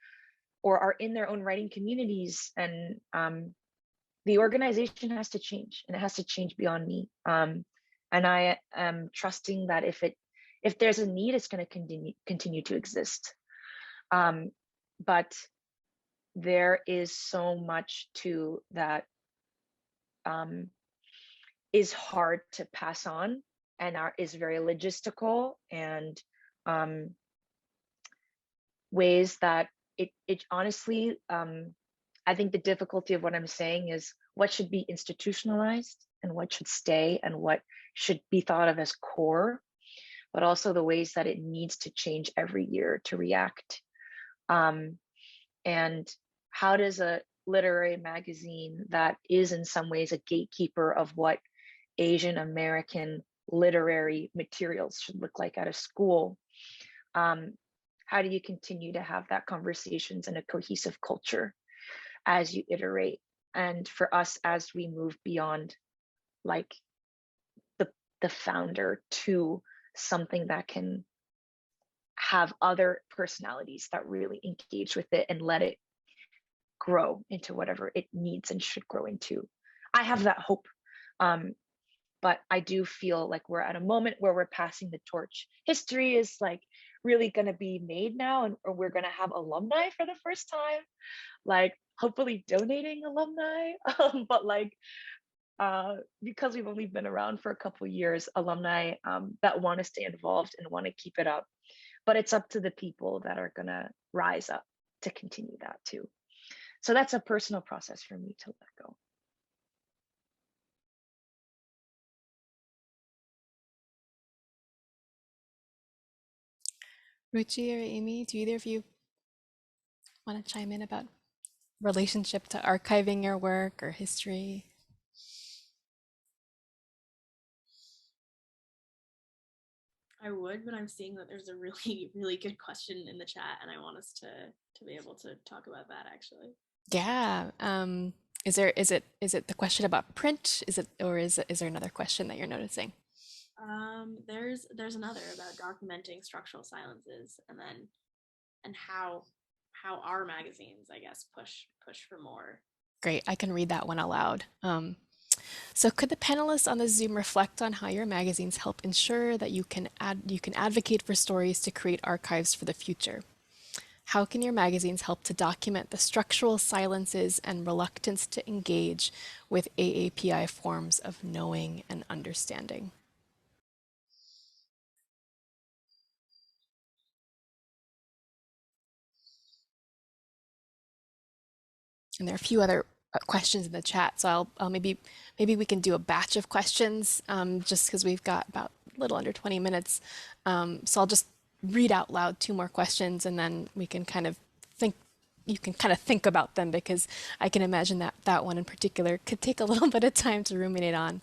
or are in their own writing communities. And the organization has to change, and it has to change beyond me. And I am trusting that if there's a need, it's going to continue to exist. But there is so much to that is hard to pass on and is very logistical, and ways that it honestly, I think the difficulty of what I'm saying is what should be institutionalized and what should stay and what should be thought of as core, but also the ways that it needs to change every year to react. And how does a literary magazine that is in some ways a gatekeeper of what Asian American literary materials should look like at a school, how do you continue to have that conversations in a cohesive culture as you iterate? And for us, as we move beyond like the founder to something that can have other personalities that really engage with it and let it grow into whatever it needs and should grow into. I have that hope. But I do feel like we're at a moment where we're passing the torch. History is like really going to be made now, and or we're going to have alumni for the first time, like hopefully donating alumni. But like, because we've only been around for a couple of years, alumni that want to stay involved and want to keep it up. But it's up to the people that are going to rise up to continue that too. So that's a personal process for me to let go. Ruchi or Amy, do either of you want to chime in about relationship to archiving your work or history? I would, but I'm seeing that there's a really, really good question in the chat, and I want us to be able to talk about that actually. Yeah. Is it the question about print? Is there another question that you're noticing? There's another about documenting structural silences, and how our magazines, I guess, push for more. Great, I can read that one aloud. So could the panelists on the Zoom reflect on how your magazines help ensure that you can advocate for stories to create archives for the future? How can your magazines help to document the structural silences and reluctance to engage with AAPI forms of knowing and understanding? And there are a few other questions in the chat, so I'll maybe we can do a batch of questions, just because we've got about a little under 20 minutes. So I'll just read out loud 2 more questions, and then we can kind of think. You can kind of think about them, because I can imagine that one in particular could take a little bit of time to ruminate on.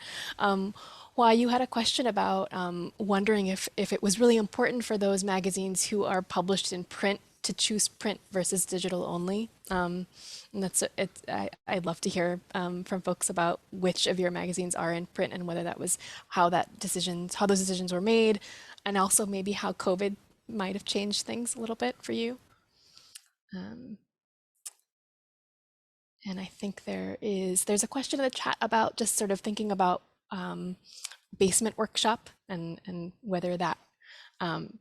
Hua, you had a question about wondering if it was really important for those magazines who are published in print to choose print versus digital only. And I'd love to hear from folks about which of your magazines are in print and whether that was how those decisions were made, and also maybe how COVID might have changed things a little bit for you. And I think there's a question in the chat about just sort of thinking about basement workshop and whether that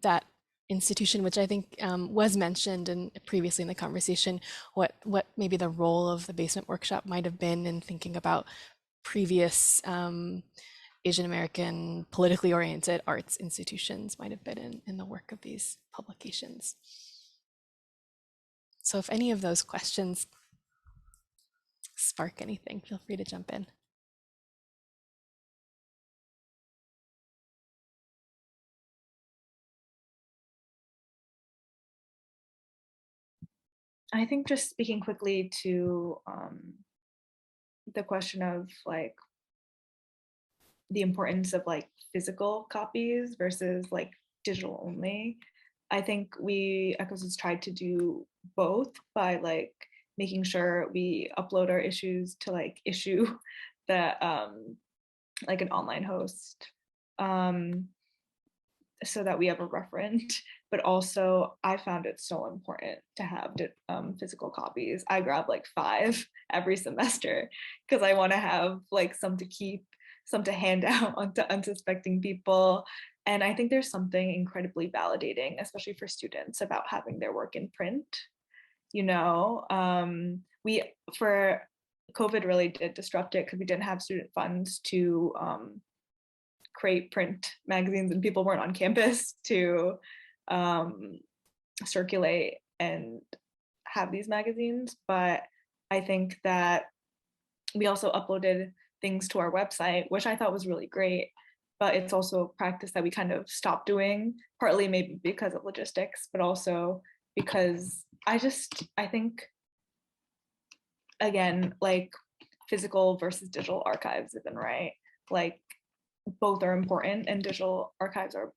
that institution, which I think was mentioned previously in the conversation, what maybe the role of the basement workshop might have been in thinking about previous Asian American politically oriented arts institutions might have been in the work of these publications. So if any of those questions spark anything, feel free to jump in. I think just speaking quickly to the question of like the importance of like physical copies versus like digital only. I think Echoes has tried to do both by like making sure we upload our issues to like issue that like an online host so that we have a reference, but also I found it so important to have physical copies. I grab like 5 every semester because I want to have like some to keep, some to hand out to unsuspecting people. And I think there's something incredibly validating, especially for students, about having their work in print. You know, for COVID really did disrupt it because we didn't have student funds to create print magazines, and people weren't on campus to circulate and have these magazines. But I think that we also uploaded things to our website, which I thought was really great, but it's also a practice that we kind of stopped doing, partly maybe because of logistics, but also because I think, again, like physical versus digital archives isn't right. Like both are important and digital archives are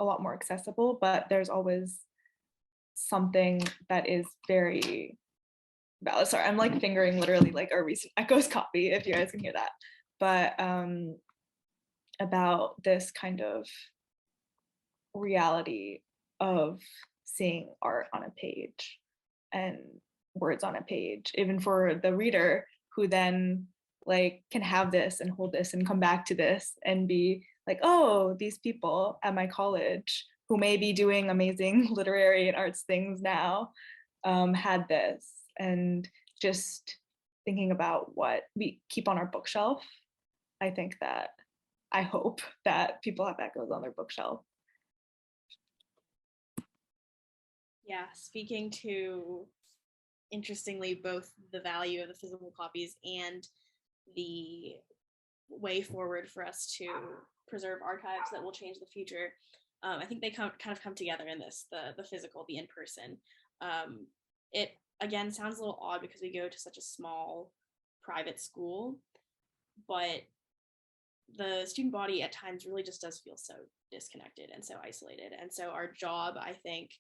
a lot more accessible, but there's always something that is very valid. Sorry, I'm like fingering literally like our recent Echoes copy, if you guys can hear that. But about this kind of reality of seeing art on a page and words on a page, even for the reader who then like can have this and hold this and come back to this and be like, oh, these people at my college who may be doing amazing literary and arts things now had this. And just thinking about what we keep on our bookshelf, I hope that people have Echoes on their bookshelf. Yeah, speaking to, interestingly, both the value of the physical copies and the way forward for us to preserve archives that will change the future. I think they kind of come together in this, the physical, the in-person. It, again, sounds a little odd because we go to such a small private school, but the student body at times really just does feel so disconnected and so isolated. And so our job, I think,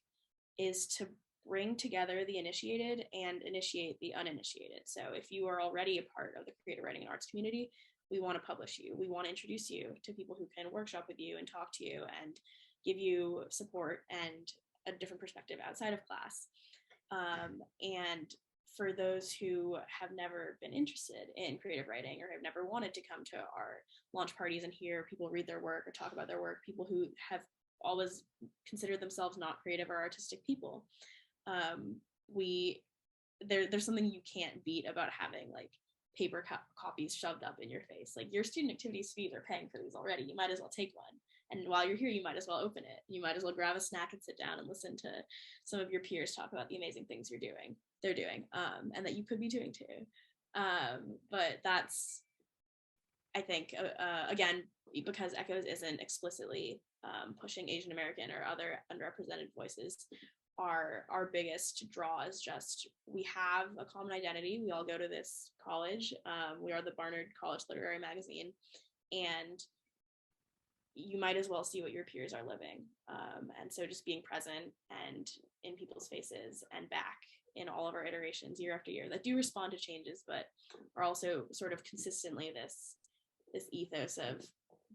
is to bring together the initiated and initiate the uninitiated. So if you are already a part of the creative writing and arts community, we want to publish you. We want to introduce you to people who can workshop with you and talk to you and give you support and a different perspective outside of class. And for those who have never been interested in creative writing or have never wanted to come to our launch parties and hear people read their work or talk about their work, people who have always considered themselves not creative or artistic people, there's something you can't beat about having like paper copies shoved up in your face. Like, your student activities fees are paying for these already. You might as well take one. And while you're here, you might as well open it. You might as well grab a snack and sit down and listen to some of your peers talk about the amazing things they're doing, and that you could be doing too. But that's, I think, again, because Echoes isn't explicitly pushing Asian American or other underrepresented voices, our biggest draw is just, we have a common identity. We all go to this college. We are the Barnard College Literary Magazine, and you might as well see what your peers are living. And so just being present and in people's faces and back in all of our iterations year after year that do respond to changes, but are also sort of consistently this ethos of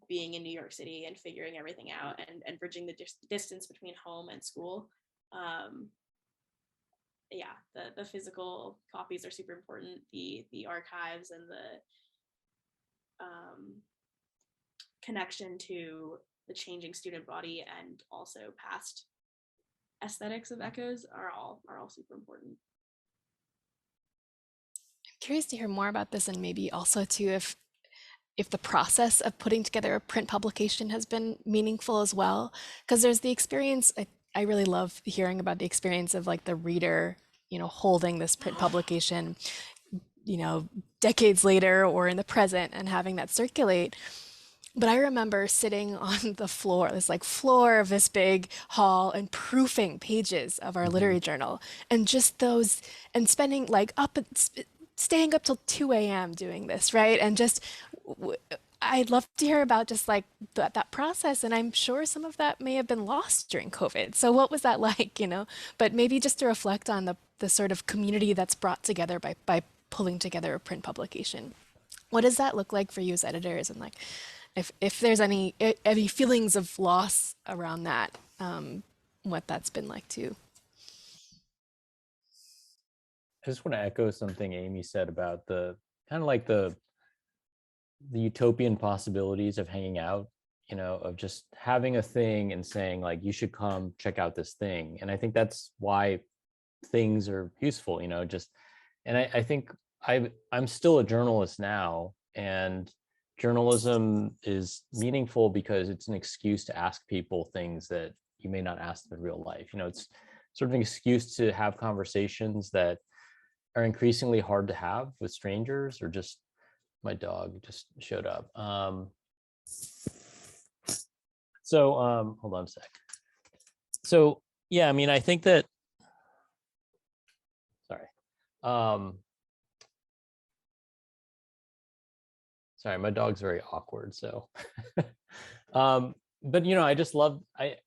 being in New York City and figuring everything out and bridging the distance between home and school. Yeah, the physical copies are super important. The archives and the connection to the changing student body and also past aesthetics of Echoes are all super important. I'm curious to hear more about this, and maybe also too if the process of putting together a print publication has been meaningful as well, because there's the experience. I really love hearing about the experience of like the reader, holding this print publication, decades later or in the present, and having that circulate. But I remember sitting on the floor, this like floor of this big hall, and proofing pages of our literary journal, and just those, and spending like staying up till 2 a.m. doing this, right? And just, I'd love to hear about just like that process. And I'm sure some of that may have been lost during COVID. So what was that like, But maybe just to reflect on the sort of community that's brought together by pulling together a print publication. What does that look like for you as editors? And like, if there's any feelings of loss around that, what that's been like too. I just want to echo something Amy said about the kind of like the utopian possibilities of hanging out, of just having a thing and saying like, you should come check out this thing. And I think that's why things are useful, and I think I'm still a journalist now, and journalism is meaningful because it's an excuse to ask people things that you may not ask them in real life. It's sort of an excuse to have conversations that are increasingly hard to have with strangers, or just my dog just showed up. Hold on a sec. So yeah, I think that, sorry, my dog's very awkward. So, but I just love,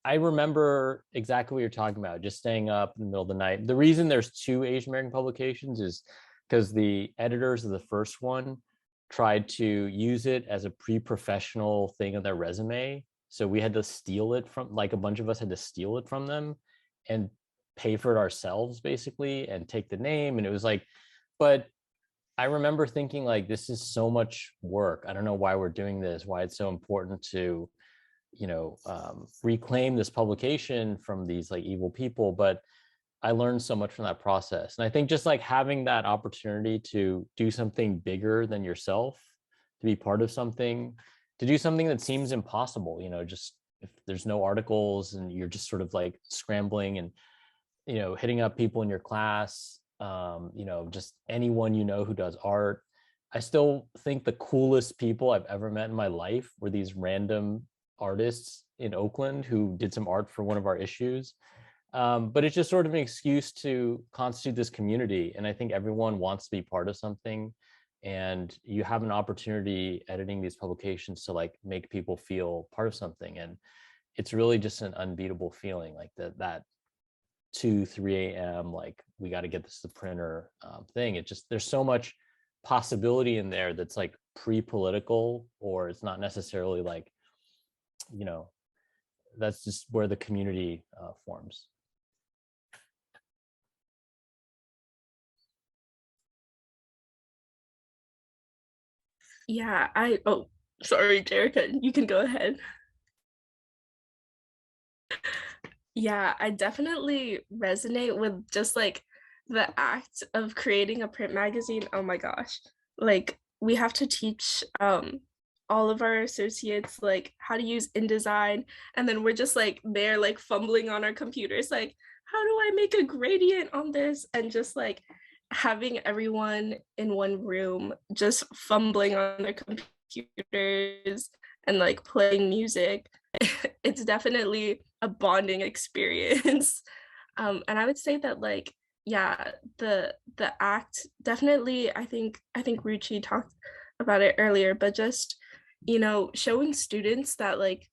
I remember exactly what you're talking about, just staying up in the middle of the night. The reason there's 2 Asian American publications is because the editors of the first one tried to use it as a pre-professional thing on their resume. So we had to steal it from, like, a bunch of us had to steal it from them and pay for it ourselves, basically, and take the name. And it was like, but I remember thinking like, this is so much work. I don't know why we're doing this, why it's so important to, reclaim this publication from these like evil people. But I learned so much from that process. And I think just like having that opportunity to do something bigger than yourself, to be part of something, to do something that seems impossible, just if there's no articles and you're just sort of like scrambling and, hitting up people in your class, just anyone who does art. I still think the coolest people I've ever met in my life were these random artists in Oakland who did some art for one of our issues. But it's just sort of an excuse to constitute this community. And I think everyone wants to be part of something. And you have an opportunity editing these publications to like make people feel part of something. And it's really just an unbeatable feeling, like that 2-3 a.m. like, we got to get this to the printer thing. It just, there's so much possibility in there that's like pre-political, or it's not necessarily like, that's just where the community forms. Yeah, oh, sorry, Jerrica, you can go ahead. Yeah, I definitely resonate with just like the act of creating a print magazine. Oh my gosh. Like, we have to teach all of our associates like how to use InDesign, and then we're just like there like fumbling on our computers like, how do I make a gradient on this? And just like having everyone in one room just fumbling on their computers and like playing music. It's definitely a bonding experience. And I would say that like, yeah, the act definitely, I think Ruchi talked about it earlier, but just, showing students that like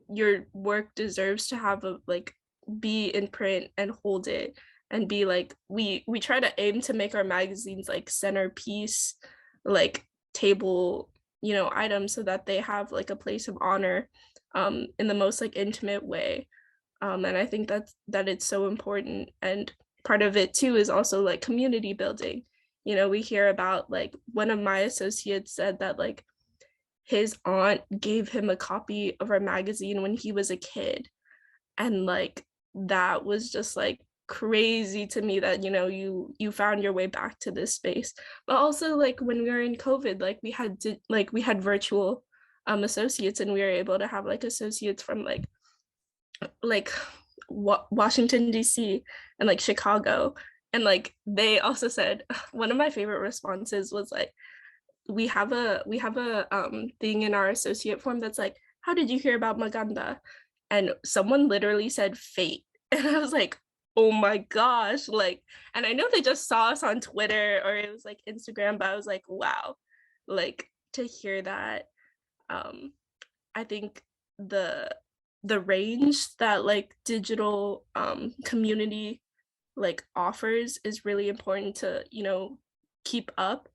your work deserves to have a like be in print and hold it, and be like, we try to aim to make our magazines like centerpiece, like table items so that they have like a place of honor in the most like intimate way. And I think that it's so important. And part of it too is also like community building. We hear about like one of my associates said that like his aunt gave him a copy of our magazine when he was a kid. And like that was just like crazy to me that you found your way back to this space. But also like when we were in COVID, like we had virtual associates, and we were able to have like associates from like Washington D.C. and like Chicago, and like they also said one of my favorite responses was like, we have a thing in our associate form that's like, how did you hear about Maganda? And someone literally said fate. And I was like, oh my gosh, like, and I know they just saw us on Twitter or it was like Instagram, but I was like, wow, like to hear that. I think the range that like digital community like offers is really important to keep up,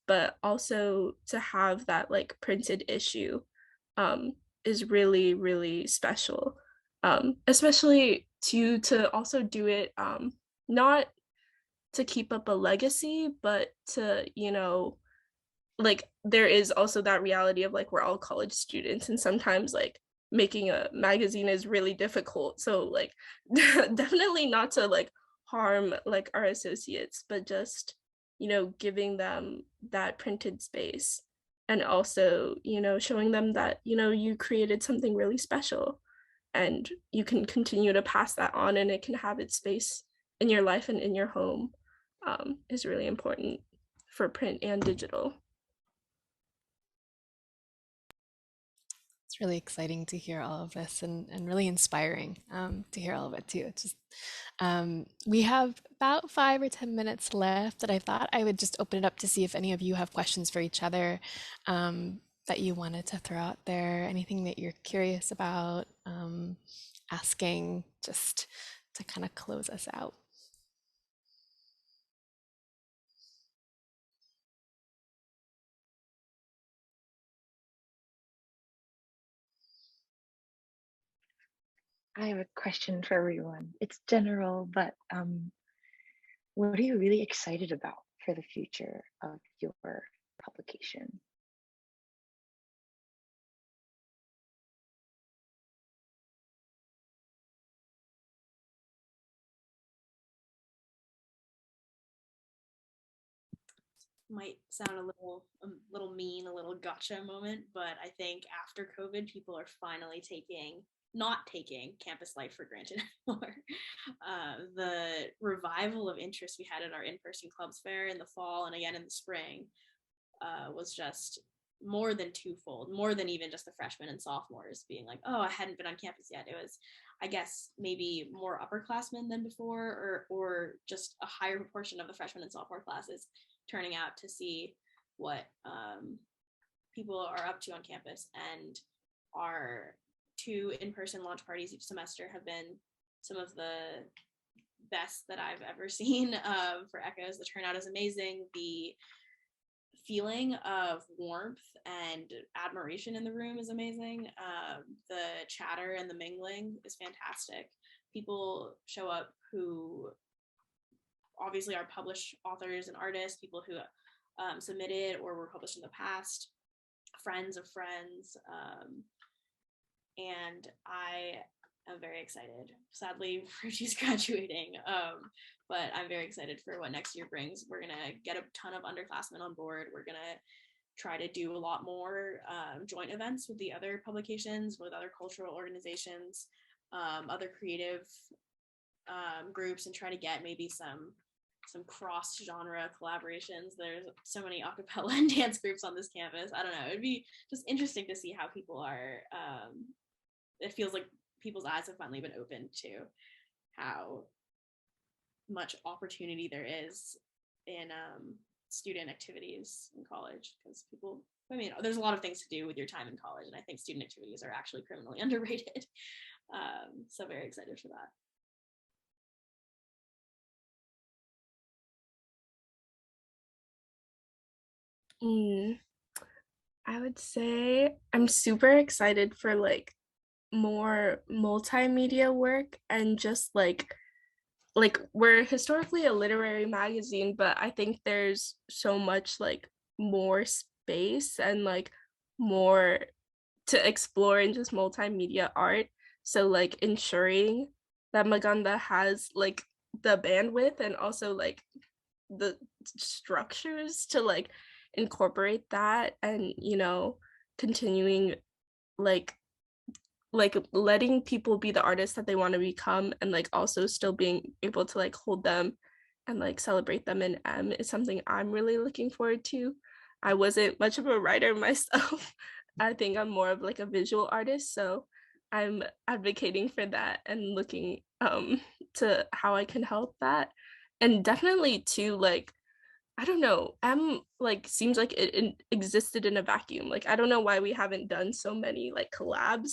but also to have that like printed issue is really, really special, especially to also do it not to keep up a legacy, but to like there is also that reality of like we're all college students, and sometimes like making a magazine is really difficult. So like definitely not to like harm like our associates, but just giving them that printed space, and also showing them that you created something really special and you can continue to pass that on, and it can have its space in your life and in your home, is really important for print and digital. It's really exciting to hear all of this, and really inspiring to hear all of it too. It's just we have about 5 or 10 minutes left, that I thought I would just open it up to see if any of you have questions for each other that you wanted to throw out there, anything that you're curious about asking, just to kind of close us out. I have a question for everyone. It's general, but what are you really excited about for the future of your publication? Might sound a little mean, a little gotcha moment, but I think after COVID, people are finally not taking campus life for granted anymore. The revival of interest we had at our in-person clubs fair in the fall and again in the spring was just more than twofold, more than even just the freshmen and sophomores being like, oh, I hadn't been on campus yet. It was, I guess, maybe more upperclassmen than before, or just a higher proportion of the freshman and sophomore classes turning out to see what people are up to on campus. And our 2 in-person launch parties each semester have been some of the best that I've ever seen for Echoes. The turnout is amazing. The feeling of warmth and admiration in the room is amazing. The chatter and the mingling is fantastic. People show up who obviously are published authors and artists, people who submitted or were published in the past, friends of friends, and I am very excited. Sadly, Ruchi's graduating, but I'm very excited for what next year brings. We're gonna get a ton of underclassmen on board. We're gonna try to do a lot more joint events with the other publications, with other cultural organizations, other creative groups, and try to get maybe some cross-genre collaborations. There's so many a cappella and dance groups on this campus. I don't know. It'd be just interesting to see how people are. It feels like people's eyes have finally been opened to how much opportunity there is in student activities in college, because people, I mean, there's a lot of things to do with your time in college, and I think student activities are actually criminally underrated. So very excited for that. I would say I'm super excited for like more multimedia work and just like we're historically a literary magazine, but I think there's so much like more space and like more to explore in just multimedia art. So like ensuring that Maganda has like the bandwidth and also like the structures to like incorporate that, and continuing like letting people be the artists that they want to become, and like also still being able to like hold them and like celebrate them in is something I'm really looking forward to. I wasn't much of a writer myself. I think I'm more of like a visual artist, so I'm advocating for that and looking to how I can help that. And definitely too, like I don't know, like seems like it existed in a vacuum. Like I don't know why we haven't done so many like collabs,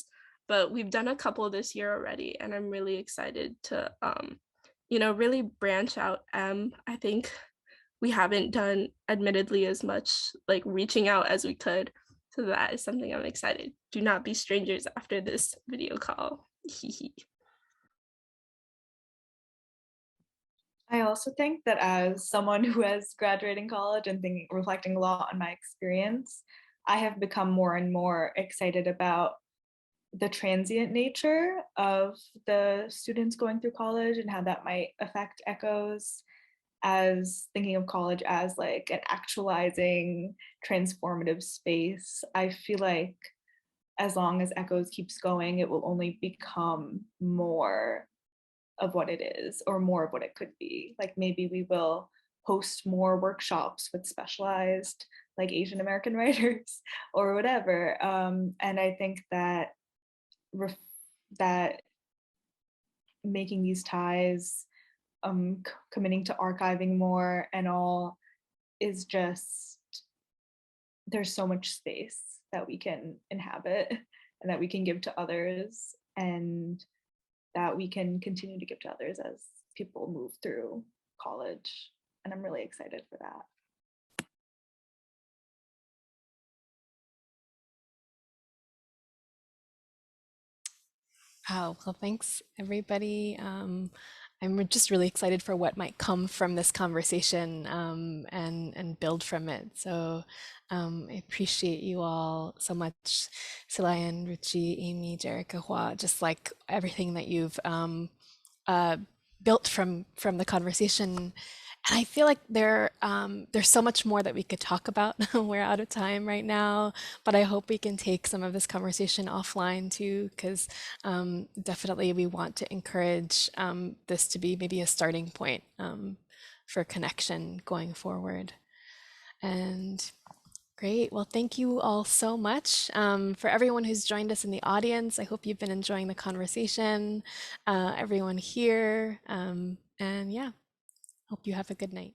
but we've done a couple this year already, and I'm really excited to really branch out. I think we haven't done admittedly as much like reaching out as we could. So that is something I'm excited. Do not be strangers after this video call. I also think that as someone who has graduating college and reflecting a lot on my experience, I have become more and more excited about the transient nature of the students going through college and how that might affect Echoes, as thinking of college as like an actualizing transformative space. I feel like as long as Echoes keeps going, it will only become more of what it is or more of what it could be. Like maybe we will host more workshops with specialized like Asian American writers or whatever. And I think that that making these ties, committing to archiving more and all is just, there's so much space that we can inhabit and that we can give to others, and that we can continue to give to others as people move through college. And I'm really excited for that. Wow, well, thanks everybody. I'm just really excited for what might come from this conversation and build from it. So I appreciate you all so much, Silayan, Ruchi, Amy, Jerrica, Hua, just like everything that you've built from the conversation. And I feel like there's so much more that we could talk about. We're out of time right now, but I hope we can take some of this conversation offline too, because definitely we want to encourage this to be maybe a starting point for connection going forward. And great. Well, thank you all so much. For everyone who's joined us in the audience, I hope you've been enjoying the conversation. Everyone here. And yeah. Hope you have a good night.